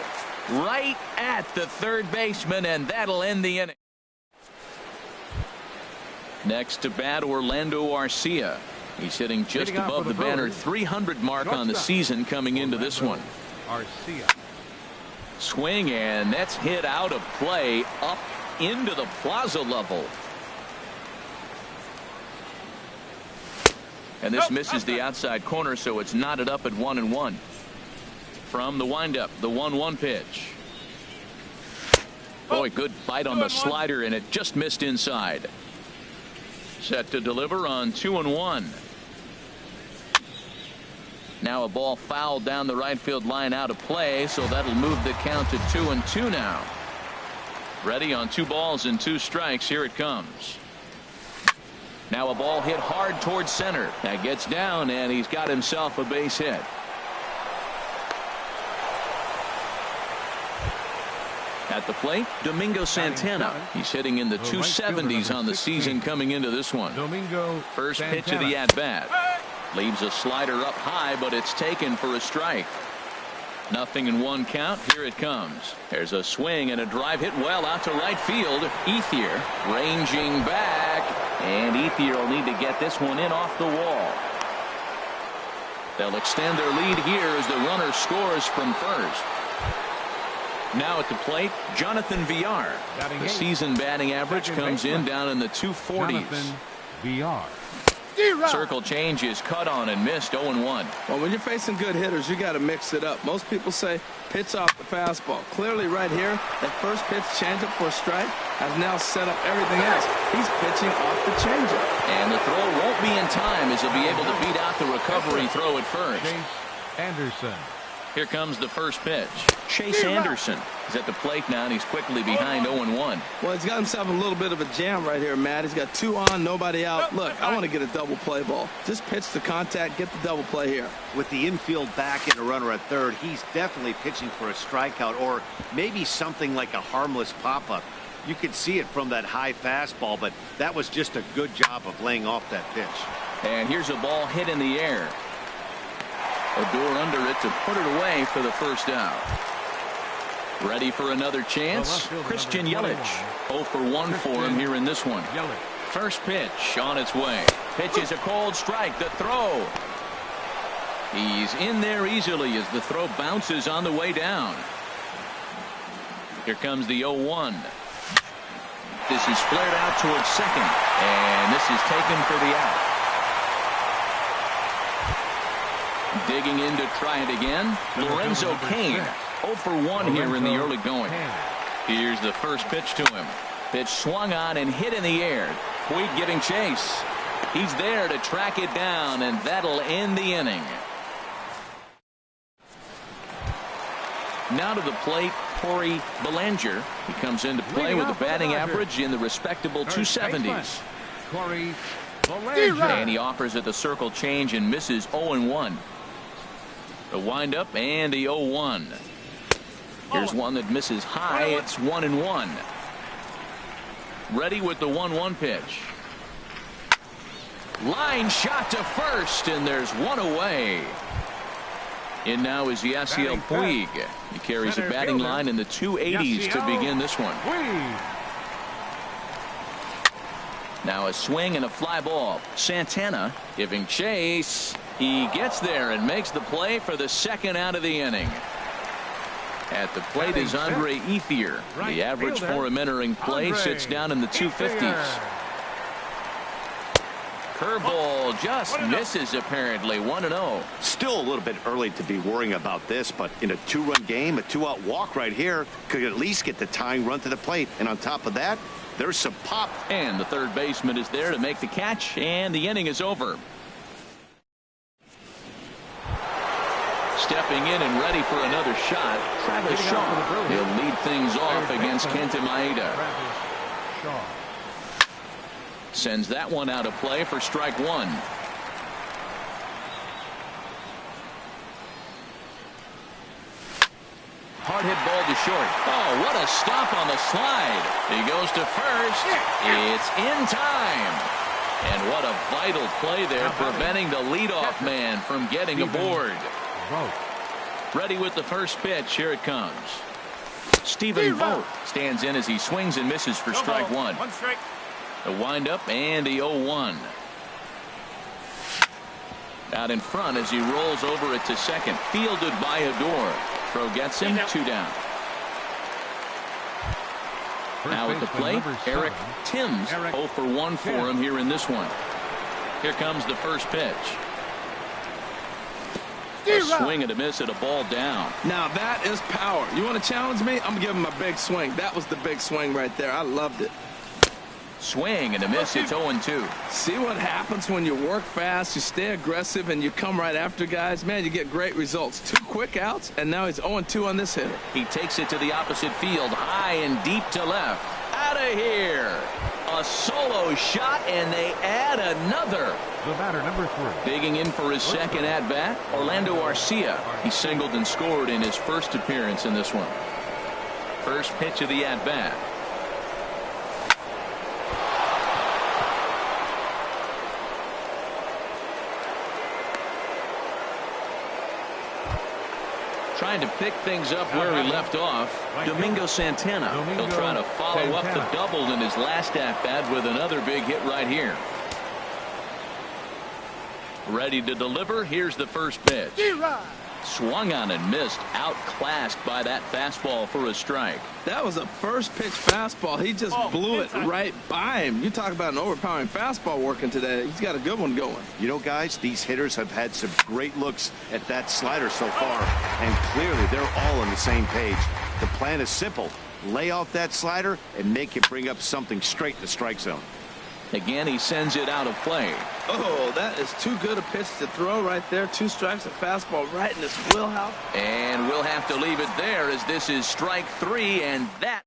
Right at the third baseman, and that'll end the inning. Next to bat, Orlando Arcia. He's hitting just above the banner 300 mark on the season coming into this one. Arcia. Swing, and that's hit out of play up into the plaza level. And this misses the outside corner, so it's knotted up at 1-1. From the windup, the 1-1 pitch. Boy, good bite on the slider, and it just missed inside. Set to deliver on 2-1. Now a ball fouled down the right field line, out of play, so that'll move the count to 2-2 now. Ready on 2 balls and 2 strikes. Here it comes. Now a ball hit hard towards center. That gets down, and he's got himself a base hit. At the plate, Domingo Santana. He's hitting in the 270s on the season coming into this one. First pitch of the at-bat. Leaves a slider up high, but it's taken for a strike. 0-1 count. Here it comes. There's a swing and a drive hit well out to right field. Ethier ranging back, and Ethier will need to get this one in off the wall. They'll extend their lead here as the runner scores from first. Now at the plate, Jonathan Villar. The season batting average comes in down in the 240s. Circle change is cut on and missed. 0-1. Well, when you're facing good hitters, you got to mix it up. Most people say pitch off the fastball. Clearly right here, that first pitch changeup for a strike has now set up everything else. He's pitching off the changeup. And the throw won't be in time as he'll be able to beat out the recovery throw at first. Anderson. Here comes the first pitch. Chase Anderson is at the plate now, and he's quickly behind 0-1. Well, he's got himself a little bit of a jam right here, Matt. He's got 2 on, nobody out. Look, I want to get a double play ball. Just pitch the contact, get the double play here. With the infield back and a runner at third, he's definitely pitching for a strikeout, or maybe something like a harmless pop-up. You could see it from that high fastball, but that was just a good job of laying off that pitch. And here's a ball hit in the air. Odor under it to put it away for the first out. Ready for another chance. Christian Yelich. 0 for 1 for him here in this one. First pitch on its way. Pitch is a cold strike. The throw. He's in there easily as the throw bounces on the way down. Here comes the 0-1. This is flared out towards second, and this is taken for the out. Digging in to try it again. Lorenzo Cain. 0 for 1 here in the early going. Here's the first pitch to him. Pitch swung on and hit in the air. Puig giving chase. He's there to track it down, and that'll end the inning. Now to the plate, Corey Bellinger. He comes into play with a batting average in the respectable 270s. Corey Bellinger. And he offers at the circle change and misses. 0-1. The windup and the 0-1. Here's one that misses high. It's 1-1. Ready with the 1-1 pitch. Line shot to first, and there's one away. In now is Yasiel Puig. He carries a batting line in the 280s to begin this one. Now a swing and a fly ball. Santana giving chase. He gets there and makes the play for the second out of the inning. At the plate is Andre Ethier. The average for him entering play sits down in the 250s. Curveball just misses apparently. 1-0. Still a little bit early to be worrying about this, but in a 2-run game, a 2-out walk right here could at least get the tying run to the plate. And on top of that, there's some pop. And the third baseman is there to make the catch, and the inning is over. Stepping in and ready for another shot, Travis Shaw. He'll lead things off against Kenta Maeda. Sends that one out of play for strike one. Hard hit ball to short. Oh, what a stop on the slide. He goes to first. It's in time. And what a vital play there, preventing the leadoff man from getting aboard. Ready with the first pitch. Here it comes. Stephen Vogt stands in as he swings and misses for strike one. The windup and the 0-1. Out in front as he rolls over it to second. Fielded by Odor. Throw gets him. 2 down. Now at the plate, Eric Timms. 0 for 1 for him here in this one. Here comes the first pitch. A swing and a miss at a ball down. Now that is power. You want to challenge me? I'm going to give him a big swing. That was the big swing right there. I loved it. Swing and a miss. It's 0-2. See what happens when you work fast, you stay aggressive, and you come right after guys? Man, you get great results. 2 quick outs, and now he's 0-2 on this hitter. He takes it to the opposite field, high and deep to left. Out of here. A solo shot, and they add another. The batter, number 3. Digging in for his second at-bat, Orlando Arcia. He singled and scored in his first appearance in this one. First pitch of the at-bat. Trying to pick things up where he left off. Domingo Santana. He'll try to follow up the double in his last at-bat with another big hit right here. Ready to deliver. Here's the first pitch. Swung on and missed. Outclassed by that fastball for a strike. That was a first pitch fastball. He just blew it right by him. You talk about an overpowering fastball working today. He's got a good one going. You know, guys, these hitters have had some great looks at that slider so far, and clearly they're all on the same page. The plan is simple. Lay off that slider and make it bring up something straight in the strike zone. Again, he sends it out of play. Oh, that is too good a pitch to throw right there. 2 strikes, a fastball right in his wheelhouse. And we'll have to leave it there as this is strike 3, and that.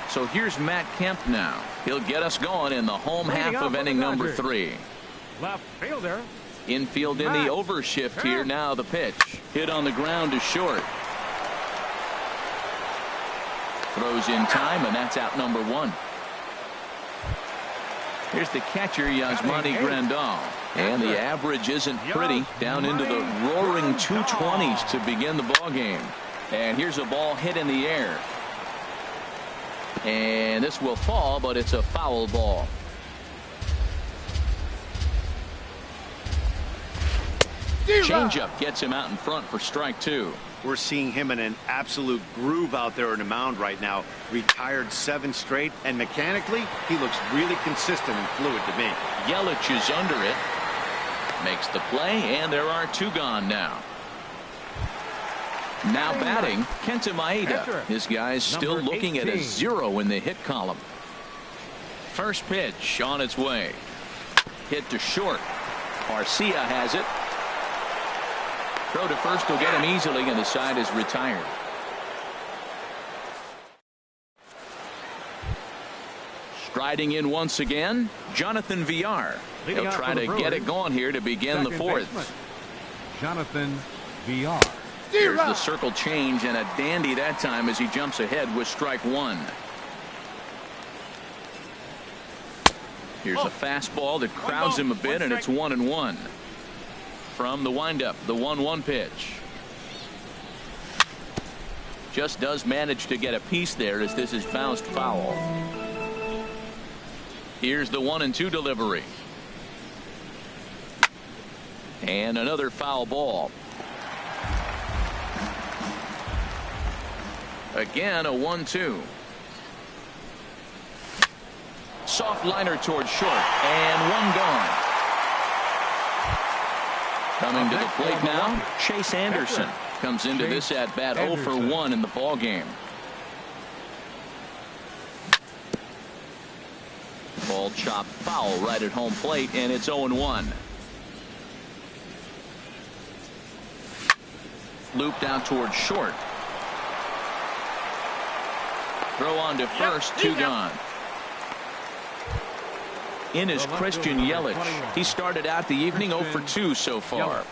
So here's Matt Kemp now. He'll get us going in the home half of inning number 3. Left fielder. Infield in the overshift here. Now the pitch. Hit on the ground to short. Throws in time, and that's out number 1. Here's the catcher, Yasmani Grandal. And the average isn't pretty. Down into the roaring 220s to begin the ball game. And here's a ball hit in the air. And this will fall, but it's a foul ball. Changeup gets him out in front for strike 2. We're seeing him in an absolute groove out there on the mound right now. Retired 7 straight, and mechanically, he looks really consistent and fluid to me. Yelich is under it. Makes the play, and there are 2 gone now. Now batting, Kenta Maeda. This guy's still looking at a 0 in the hit column. First pitch on its way. Hit to short. Arcia has it. Throw to first will get him easily, and the side is retired. Striding in once again, Jonathan Villar. He'll try to get it going here to begin the 4th. Jonathan Villar. Here's the circle change, and a dandy that time as he jumps ahead with strike 1. Here's a fastball that crowds him a bit, and it's 1-1. From the windup, the 1-1 pitch. Just does manage to get a piece there as this is bounced foul. Here's the 1-2 delivery. And another foul ball. Again, a 1-2. Soft liner towards short, and 1 gone. Coming to the plate now, Chase Anderson comes into this at-bat 0 for 1 in the ball game. Ball chopped foul right at home plate, and it's 0-1. Looped out towards short. Throw on to first, 2 gone. In is Christian Yelich. He started out the evening 0 for 2 so far.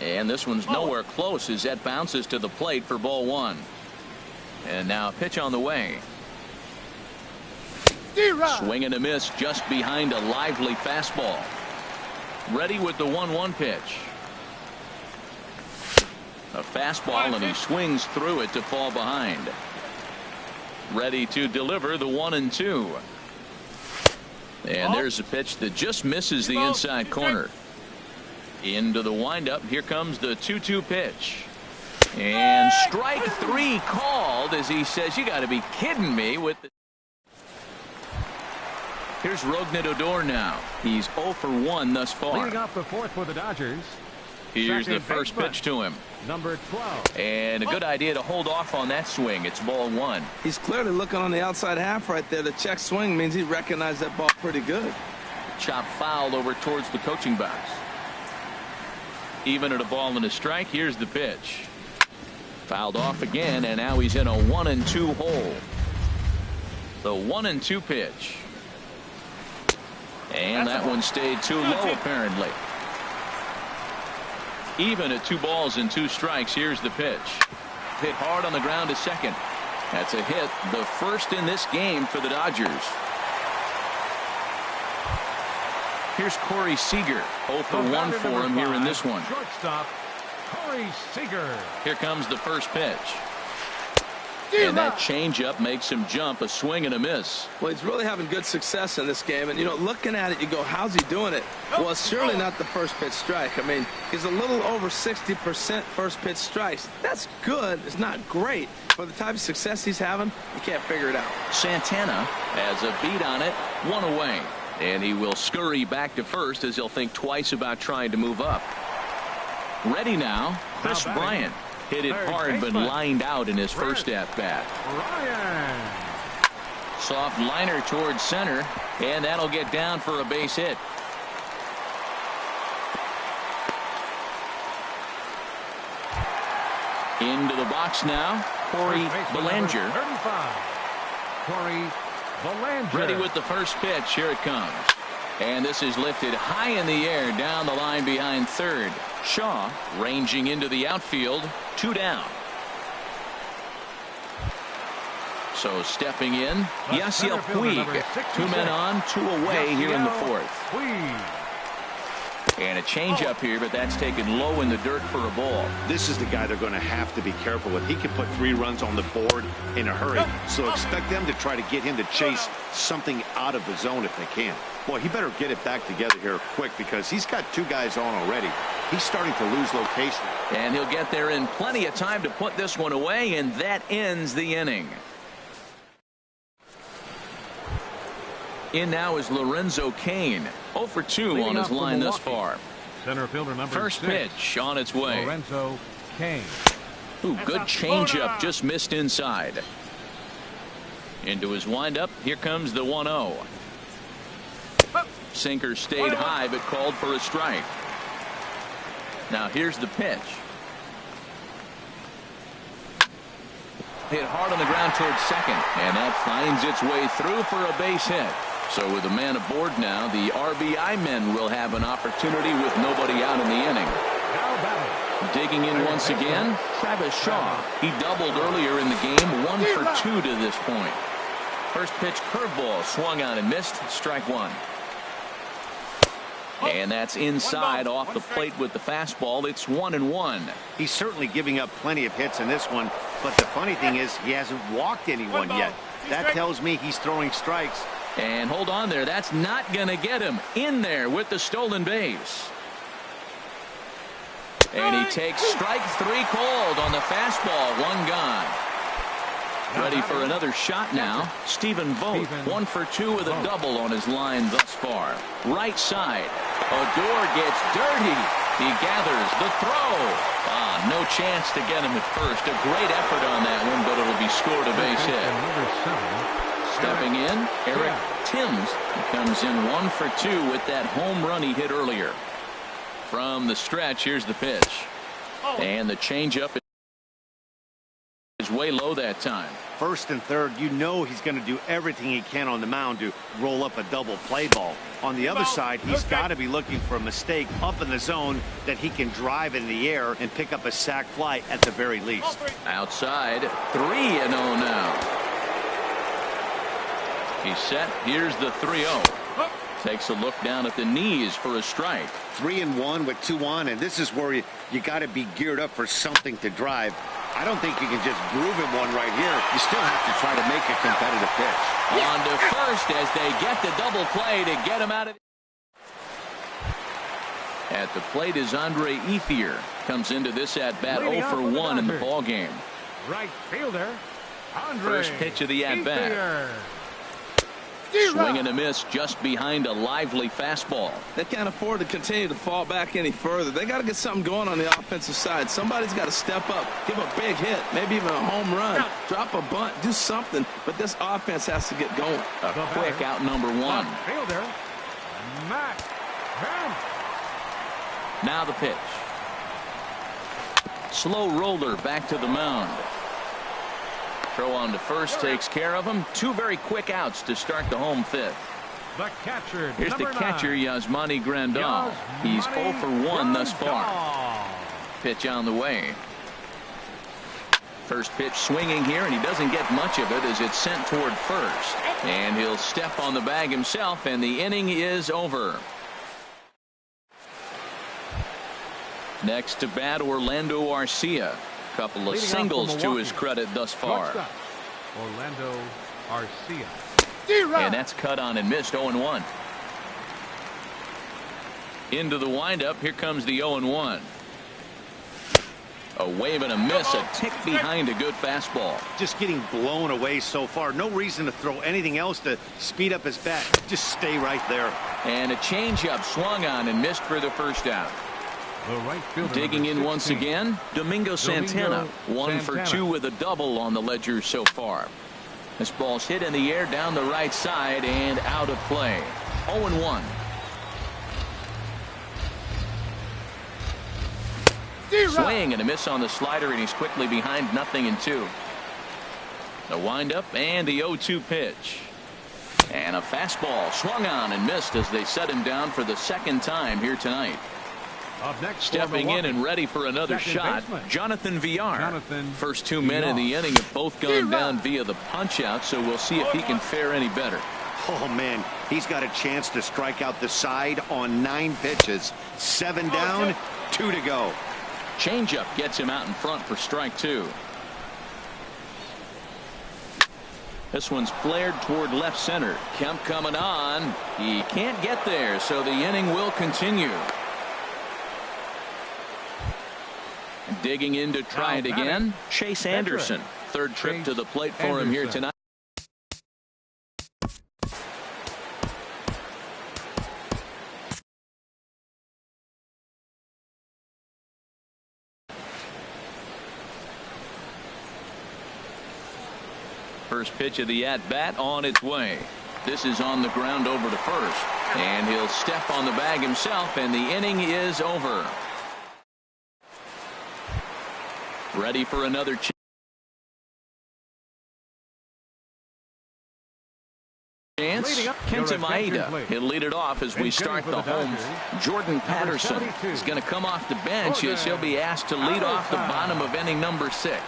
And this one's nowhere close as that bounces to the plate for ball 1. And now a pitch on the way. Swing and a miss just behind a lively fastball. Ready with the 1-1 pitch. A fastball, and he swings through it to fall behind. Ready to deliver the 1-2. And there's a pitch that just misses the inside corner. Into the windup. Here comes the 2-2 pitch. And strike 3 called as he says, you got to be kidding me with the. Here's Odor now. He's 0 for 1 thus far. Leading off the fourth for the Dodgers. Here's Second the first baseman, pitch to him. number 12. And a good idea to hold off on that swing. It's ball 1. He's clearly looking on the outside half right there. The check swing means he recognized that ball pretty good. Chop foul over towards the coaching box. Even at a ball and a strike. Here's the pitch. Fouled off again, and now he's in a 1-2 hole. The 1-2 pitch. And that one stayed too low, apparently. Even at 2 balls and 2 strikes. Here's the pitch. Hit hard on the ground to second. That's a hit, the first in this game for the Dodgers. Here's Corey Seager. 0 for 1 for him here in this one. Shortstop, Corey Seager. Here comes the first pitch. And that changeup makes him jump. A swing and a miss. Well, he's really having good success in this game. And, you know, looking at it, you go, how's he doing it? Well, it's surely not the first pitch strike. I mean, he's a little over 60% first pitch strikes. That's good. It's not great. For the type of success he's having, you can't figure it out. Santana has a beat on it. 1 away. And he will scurry back to first as he'll think twice about trying to move up. Ready now, Chris Bryant. Hit it hard but lined out in his first at-bat. Soft liner towards center, and that'll get down for a base hit. Into the box now, Corey Bellinger. 35. Corey Bellinger. Ready with the first pitch. Here it comes. And this is lifted high in the air down the line behind third. Shaw ranging into the outfield. 2 down. So stepping in, Yasiel Puig. 2 men on, 2 away here in the fourth. And a changeup here, but that's taken low in the dirt for a ball. This is the guy they're going to have to be careful with. He can put 3 runs on the board in a hurry, so expect them to try to get him to chase something out of the zone if they can. Boy, he better get it back together here quick because he's got 2 guys on already. He's starting to lose location. And he'll get there in plenty of time to put this one away, and that ends the inning. In now is Lorenzo Cain. 0 for 2 on his line thus far. Center fielder number First 6. pitch on its way. Lorenzo Cain. Ooh, good changeup, just missed inside. Into his windup. Here comes the 1-0. Sinker stayed high but called for a strike. Now here's the pitch. Hit hard on the ground towards second, and that finds its way through for a base hit. So with a man aboard now, the RBI men will have an opportunity with nobody out in the inning. Digging in once again, Travis Shaw. He doubled earlier in the game, 1 for 2 to this point. First pitch curveball swung on and missed. Strike 1. And that's inside off the plate with the fastball. It's 1-1. He's certainly giving up plenty of hits in this one, but the funny thing is he hasn't walked anyone yet. That tells me he's throwing strikes. And hold on there. That's not going to get him in there with the stolen base. And he takes strike 3 called on the fastball. 1 gone. Ready for another shot now. Stephen Vogt, 1 for 2 with a double on his line thus far. Right side. Odor gets dirty. He gathers the throw. No chance to get him at first. A great effort on that one, but it'll be scored a base hit. Stepping in, Eric Timms. He comes in 1 for 2 with that home run he hit earlier. From the stretch, here's the pitch. And the changeup is way low that time. First and third, you know he's going to do everything he can on the mound to roll up a double play ball. On the other side, he's got to be looking for a mistake up in the zone that he can drive in the air and pick up a sac fly at the very least. Outside, 3-0 now. He's set. Here's the 3-0. Takes a look down at the knees for a strike. 3-1 with 2 on, and this is where you got to be geared up for something to drive. I don't think you can just groove him one right here. You still have to try to make a competitive pitch. On to first as they get the double play to get him out of. At the plate is Andre Ethier. Comes into this at bat 0 for 1 in the ball game. Right fielder, Andre First pitch of the at bat. Swing and a miss just behind a lively fastball. They can't afford to continue to fall back any further. They got to get something going on the offensive side. Somebody's got to step up, give a big hit, maybe even a home run, drop a bunt, do something. But this offense has to get going. A quick out number one. Fielder, Matt. Now the pitch. Slow roller back to the mound. Throw on to first takes care of him. Two very quick outs to start the home fifth. The catcher, Here's the catcher, Yasmani Grandal. He's 0 for 1 thus far. Pitch on the way. First pitch swinging here, and he doesn't get much of it as it's sent toward first. And he'll step on the bag himself, and the inning is over. Next to bat, Orlando Arcia. Couple of singles to his credit thus far. Orlando Arcia. And that's cut on and missed. 0-1. Into the windup. Here comes the 0-1. A wave and a miss, a tick behind a good fastball. Just getting blown away so far. No reason to throw anything else to speed up his bat. Just stay right there. And a changeup swung on and missed for the first out. Digging in once again, Domingo Santana. 1 for 2 with a double on the ledger so far. This ball's hit in the air down the right side and out of play. 0-1. Swing and a miss on the slider, and he's quickly behind 0-2. The windup and the 0-2 pitch. And a fastball swung on and missed as they set him down for the second time here tonight. Up next, stepping in and ready for another shot, Jonathan Villar. First 2 men in the inning have both gone down via the punch out, so we'll see if he can fare any better. Oh man, he's got a chance to strike out the side on 9 pitches. 7 down, 2 to go. Changeup gets him out in front for strike 2. This one's flared toward left center. Kemp coming on. He can't get there, so the inning will continue. Digging in to try it again, Chase Anderson. Third trip to the plate for him here tonight. First pitch of the at-bat on its way. This is on the ground over to first. And he'll step on the bag himself, and the inning is over. Ready for another chance. Kenta Maeda. He'll lead it off as we start the home. Jordan Patterson is going to come off the bench as he'll be asked to lead off the bottom of inning number 6.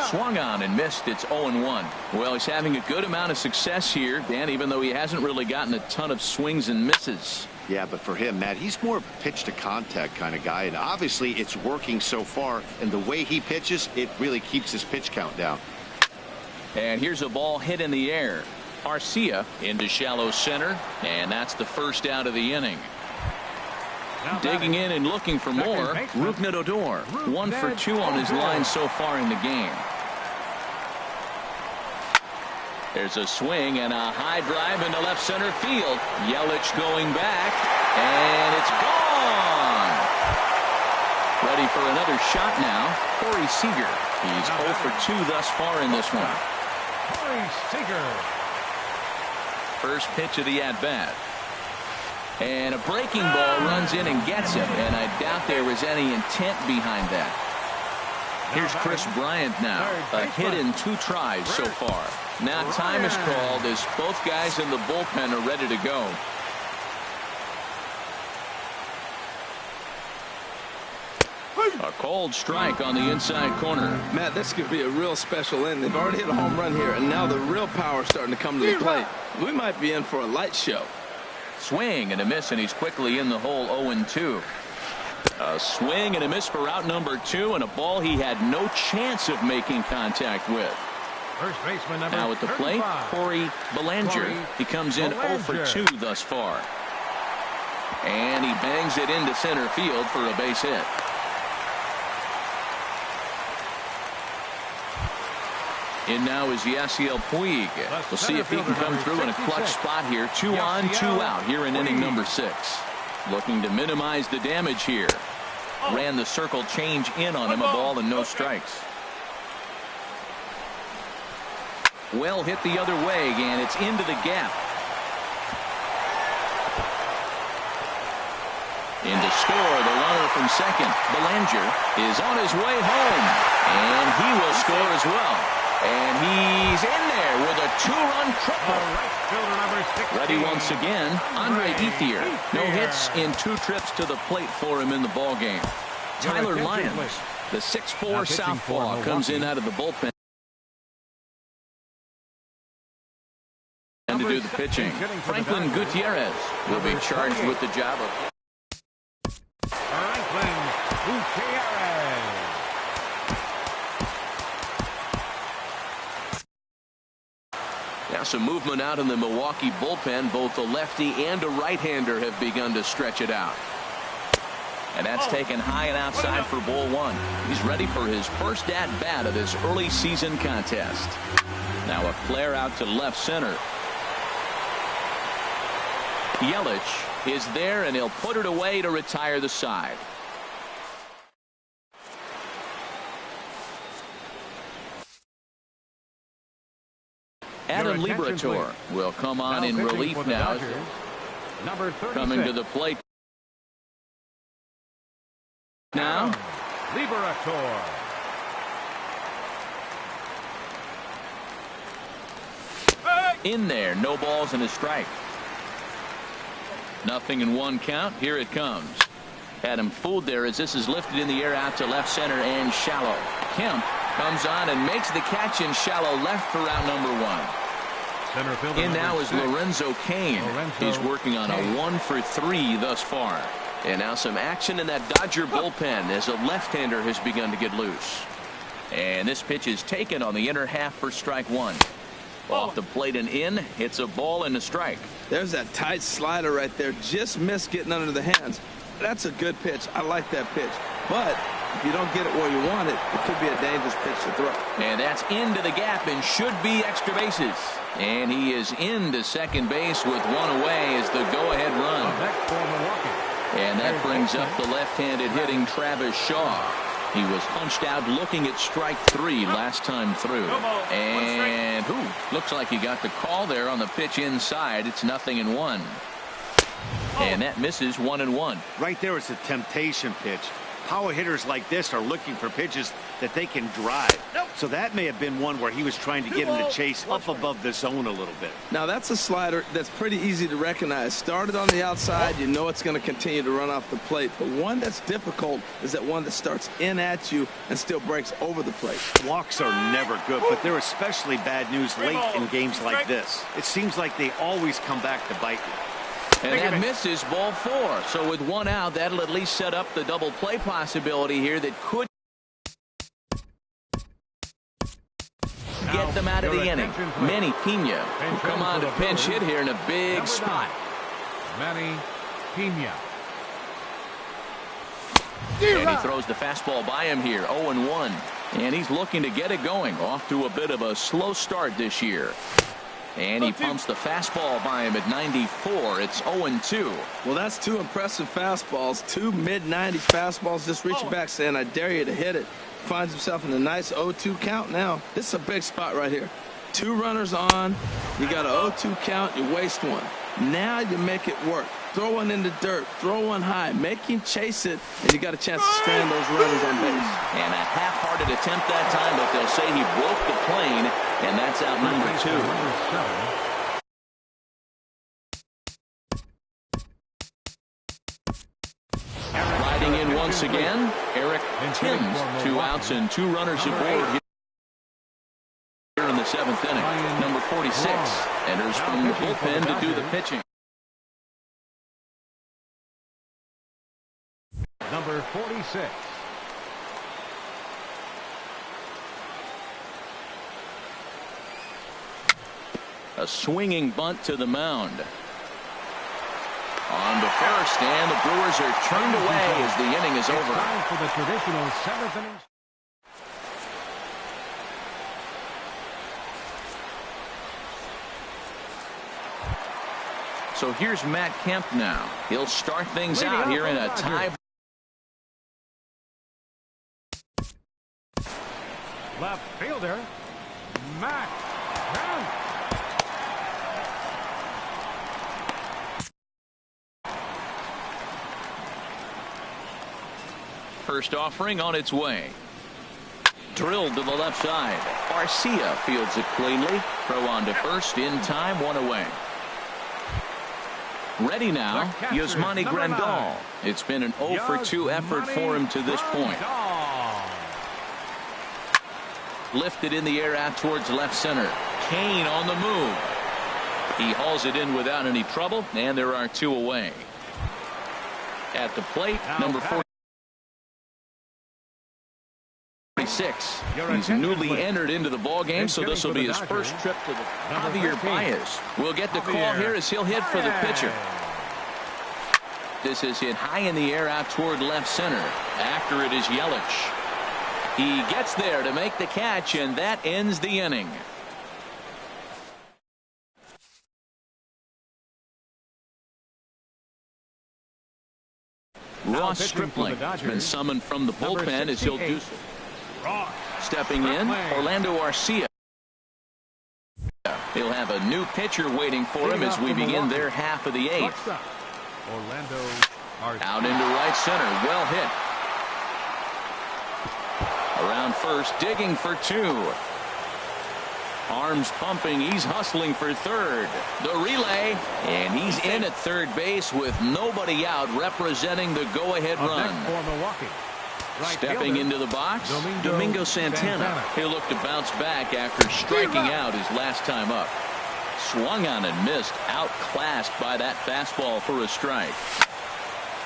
Swung on and missed. It's 0-1. Well, he's having a good amount of success here, Dan, even though he hasn't really gotten a ton of swings and misses. Yeah, but for him, Matt, he's more pitch to contact kind of guy, and obviously it's working so far, and the way he pitches, it really keeps his pitch count down. And here's a ball hit in the air. Arcia into shallow center, and that's the first out of the inning. Digging in and looking for more, Rougned Odor. 1 for 2 on his line so far in the game. There's a swing and a high drive into left center field. Yelich going back, and it's gone. Ready for another shot now, Corey Seager. He's 0 for 2 thus far in this one. Corey Seager. First pitch of the at-bat. And a breaking ball runs in and gets him, and I doubt there was any intent behind that. Here's Chris Bryant now. A hit in 2 tries so far. Now time is called as both guys in the bullpen are ready to go. A cold strike on the inside corner. Matt, this could be a real special inning. They've already hit a home run here, and now the real power is starting to come to the plate. We might be in for a light show. Swing and a miss, and he's quickly in the hole. 0-2. A swing and a miss for out number 2, and a ball he had no chance of making contact with. First baseman number now at the plate, 35. Corey Bellinger. He comes in 0 for 2 thus far. And he bangs it into center field for a base hit. In now is Yasiel Puig. We'll see if he can come through in a clutch spot here. 2 on, 2 out here in inning number 6. Looking to minimize the damage here. Ran the circle change in on him. A ball and no strikes. Well hit the other way, and it's into the gap. In to score, the runner from second, Belanger, is on his way home, and he will score as well. And he's in there with a 2-run triple. Ready once again, Andre Ethier. No hits in 2 trips to the plate for him in the ballgame. Tyler Lyons, the 6'4" southpaw, comes in out of the bullpen to do the pitching. Franklin Gutierrez will be charged with the job of Now some movement out in the Milwaukee bullpen. Both a lefty and a right-hander have begun to stretch it out. And that's taken high and outside for ball 1. He's ready for his first at-bat of this early season contest. Now a flare out to left center. Yelich is there, and he'll put it away to retire the side. Adam Liberatore will come on in relief now. Coming to the plate now. Liberatore. In there, no balls and a strike. 0-1 count. Here it comes. Had him fooled there as this is lifted in the air out to left center and shallow. Kemp comes on and makes the catch in shallow left for out number 1. In now is Lorenzo Cain. He's working on a 1-for-3 thus far. And now some action in that Dodger bullpen as a left-hander has begun to get loose. And this pitch is taken on the inner half for strike 1. Off the plate and in. It's a ball and a strike. There's that tight slider right there. Just missed getting under the hands. That's a good pitch. I like that pitch. But if you don't get it where you want it, it could be a dangerous pitch to throw. And that's into the gap and should be extra bases. And he is into second base with 1 away as the go-ahead run. And that brings up the left-handed hitting Travis Shaw. He was punched out looking at strike 3 last time through. And looks like he got the call there on the pitch inside. It's 0-1. And that misses 1-1. Right there is a temptation pitch. Power hitters like this are looking for pitches that they can drive. So that may have been one where he was trying to get him to chase up above the zone a little bit. Now that's a slider that's pretty easy to recognize. Started on the outside, you know it's going to continue to run off the plate. But one that's difficult is that one that starts in at you and still breaks over the plate. Walks are never good, but they're especially bad news late in games like this. It seems like they always come back to bite you. And that misses ball 4. So with 1 out, that'll at least set up the double play possibility here that could get them out of the inning. Manny Pena will come on to pinch hit here in a big spot. Manny Pena. And he throws the fastball by him here. 0-1. And he's looking to get it going. Off to a bit of a slow start this year. And he pumps the fastball by him at 94. It's 0-2. Well, that's 2 impressive fastballs. 2 mid-90s fastballs just reaching back saying, I dare you to hit it. Finds himself in a nice 0-2 count now. This is a big spot right here. 2 runners on. You got a 0-2 count. You waste 1. Now you make it work. Throw one in the dirt. Throw one high. Make him chase it. And you got a chance to strand those runners on base. And a half-hearted attempt that time, but they'll say he broke the plane, and that's out number 2. Riding in once again, Eric Timms. 2 outs and 2 runners aboard here in the 7th inning. Number 46 enters from the bullpen to do the pitching. Number 46. A swinging bunt to the mound. On to first, and the Brewers are turned away as the inning is over. Time for the traditional 7th inning. So here's Matt Kemp now. He'll start things out here in a tie. Left fielder, Matt Kemp. First offering on its way. Drilled to the left side. Garcia fields it cleanly. Throw on to first in time, 1 away. Ready now, Yasmani Grandal. It's been an 0 for 2 effort for him to this point. Lifted in the air out towards left center. Kane on the move. He hauls it in without any trouble, and there are 2 away. At the plate, number 46. He's newly entered into the ball game, so this will be his first trip to the Javier Baez. We'll get the call here as he'll hit for the pitcher. This is hit high in the air out toward left center. After it is Yelich. He gets there to make the catch, and that ends the inning. Ross Stripling has been summoned from the bullpen as he'll do so. Stepping in, Orlando Arcia. He'll have a new pitcher waiting for him as we begin their half of the 8th. Out into right center, well hit. Around first, digging for 2. Arms pumping, he's hustling for third. The relay, and he's in at third base with nobody out, representing the go-ahead run. Stepping into the box, Domingo Santana. He'll look to bounce back after striking out his last time up. Swung on and missed, outclassed by that fastball for a strike.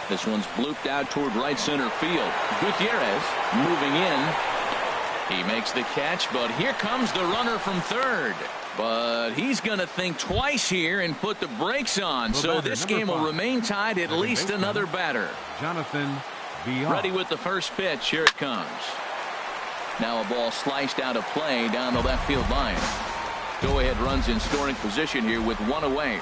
This one's blooped out toward right center field. Gutierrez moving in. He makes the catch, but here comes the runner from third. But he's going to think twice here and put the brakes on. So this game will remain tied at least another batter. Jonathan. Ready with the first pitch. Here it comes. Now a ball sliced out of play down the left field line. Go-ahead runs in scoring position here with 1 away.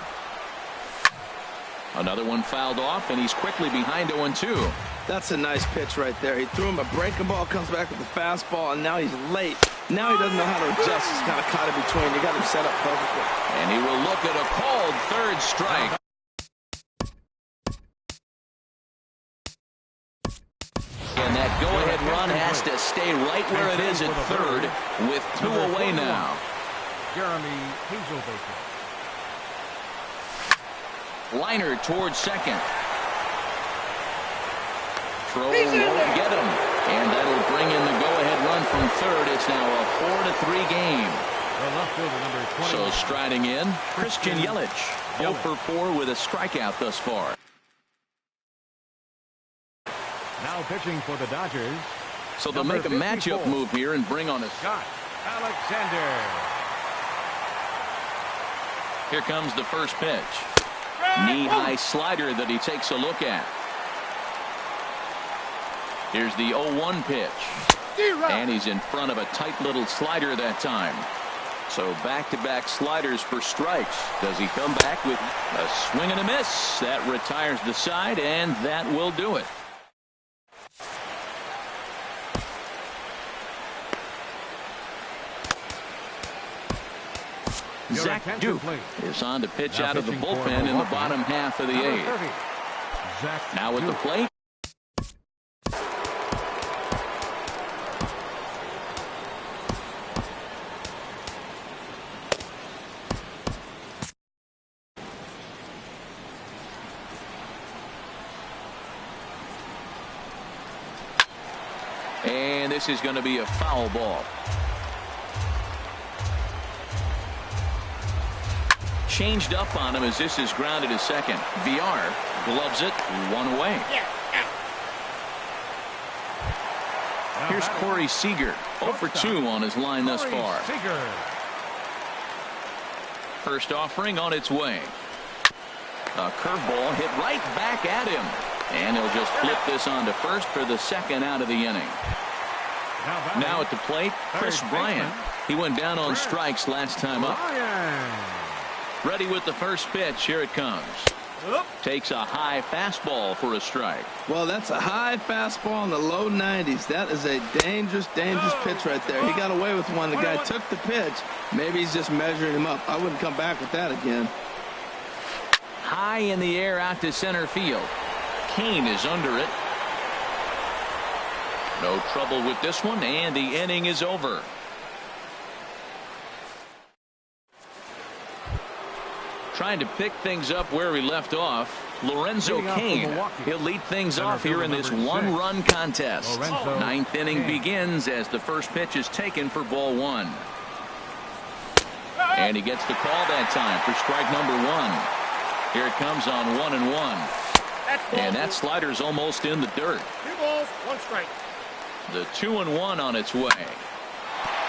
Another one fouled off, and he's quickly behind 0-2. That's a nice pitch right there. He threw him a breaking ball, comes back with the fastball, and now he's late. Now he doesn't know how to adjust. He's kind of caught in between. You got him set up perfectly. And he will look at a called third strike. And that go-ahead run has to stay right where it is at third with 2 away now. Jeremy Hazelbaker. Liner towards second. Throw won't get him. And that'll bring in the go-ahead run from third. It's now a 4-3 game. So striding in, Christian Yelich. 0 for 4 with a strikeout thus far. Now pitching for the Dodgers. So they'll make a matchup move here and bring on a shot. Alexander. Here comes the first pitch. Knee-high slider that he takes a look at. Here's the 0-1 pitch. And he's in front of a tight little slider that time. So back-to-back sliders for strikes. Does he come back with a swing and a miss? That retires the side, and that will do it. Zach Duke is on to pitch out of the bullpen in the bottom half of the 8th. Now at the plate. And this is going to be a foul ball. Changed up on him as this is grounded to second. VR gloves it, 1 away. Here's Corey Seager, 0 for 2 on his line thus far. First offering on its way. A curveball hit right back at him. And he'll just flip this on to first for the second out of the inning. Now at the plate, Chris Bryant. He went down on strikes last time up. Ready with the first pitch. Here it comes. Takes a high fastball for a strike. Well, that's a high fastball in the low 90s. That is a dangerous pitch right there. He got away with one. The guy took the pitch. Maybe he's just measuring him up. I wouldn't come back with that again. High in the air out to center field. Kane is under it. No trouble with this one, and the inning is over. Trying to pick things up where he left off, Lorenzo Kane. He'll lead things off here in this one-run contest. Ninth inning begins as the first pitch is taken for ball one. And he gets the call that time for strike number one. Here it comes on 1-1. And that slider's almost in the dirt. 2 balls, 1 strike. The 2-1 on its way.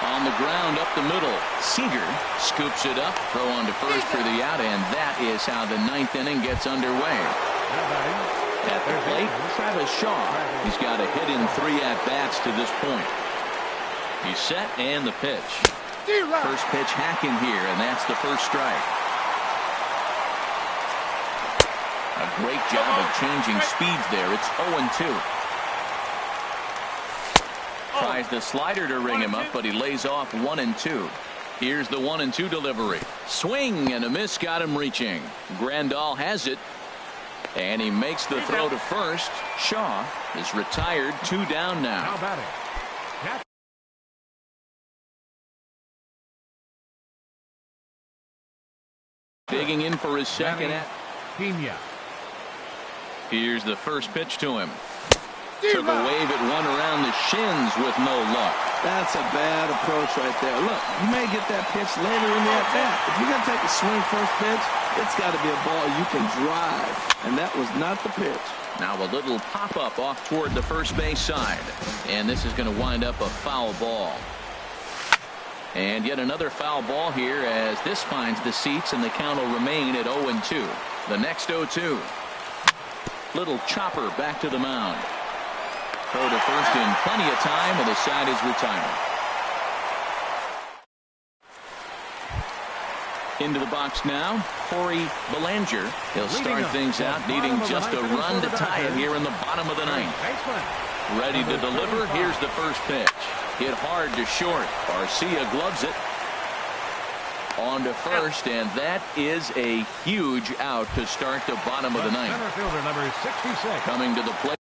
On the ground up the middle. Seager scoops it up. Throw on to first for the out, and that is how the ninth inning gets underway. At the plate, Travis Shaw. He's got a hit in 3 at-bats to this point. He's set, and the pitch. First pitch hacking here, and that's the first strike. A great job of changing speeds there. It's 0-2. Tries the slider to ring him up, but he lays off 1-2. Here's the 1-2 delivery. Swing and a miss, got him reaching. Grandal has it, and he makes the throw to first. Shaw is retired, 2 down now. Digging in for his second at. Here's the first pitch to him. Took a wave at one around the shins with no luck. That's a bad approach right there. Look, you may get that pitch later in the at-bat. If you're going to take a swing first pitch, it's got to be a ball you can drive. And that was not the pitch. Now a little pop-up off toward the first base side. And this is going to wind up a foul ball. And yet another foul ball here as this finds the seats, and the count will remain at 0-2. The next 0-2. Little chopper back to the mound. Throw to first in plenty of time, and the side is retired. Into the box now, Corey Belanger. He'll start things out, needing just a run to tie it here in the bottom of the ninth. Ready to deliver. Here's the first pitch. Hit hard to short. Garcia gloves it. On to first, and that is a huge out to start the bottom of the ninth. Center fielder number 66. Coming to the plate.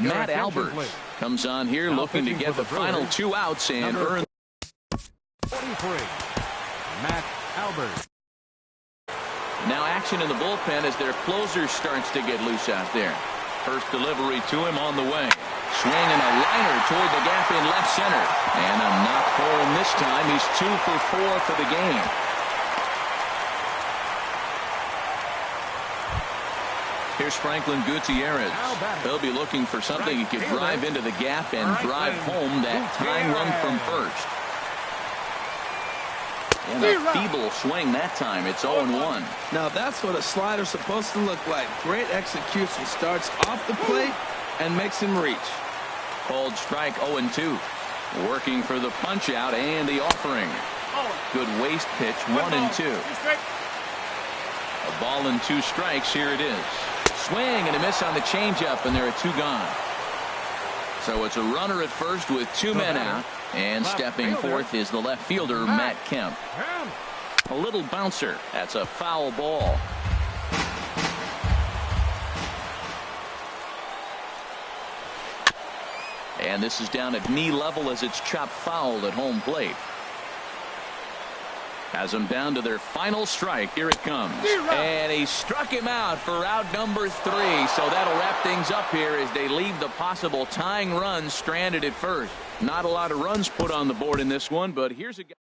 Matt Albert comes on here looking to get the final 2 outs and earn 43. Matt Albert. Now action in the bullpen as their closer starts to get loose out there. First delivery to him on the way. Swing and a liner toward the gap in left center. And a knock home this time. He's 2 for 4 for the game. Here's Franklin Gutierrez. He'll be looking for something he could drive into the gap and drive home that tying run from first. And a feeble swing that time. It's 0-1. Now that's what a slider's supposed to look like. Great execution. Starts off the plate and makes him reach. Called strike 0-2. Working for the punch out and the offering. Good waste pitch, 1-2. A ball and 2 strikes. Here it is. Swing and a miss on the changeup, and there are 2 gone. So it's a runner at first with 2 men out. And stepping forth is the left fielder, Matt Kemp. A little bouncer. That's a foul ball. And this is down at knee level as it's chopped foul at home plate. Has them down to their final strike. Here it comes. And he struck him out for out number 3. So that'll wrap things up here as they leave the possible tying run stranded at first. Not a lot of runs put on the board in this one, but here's a guy.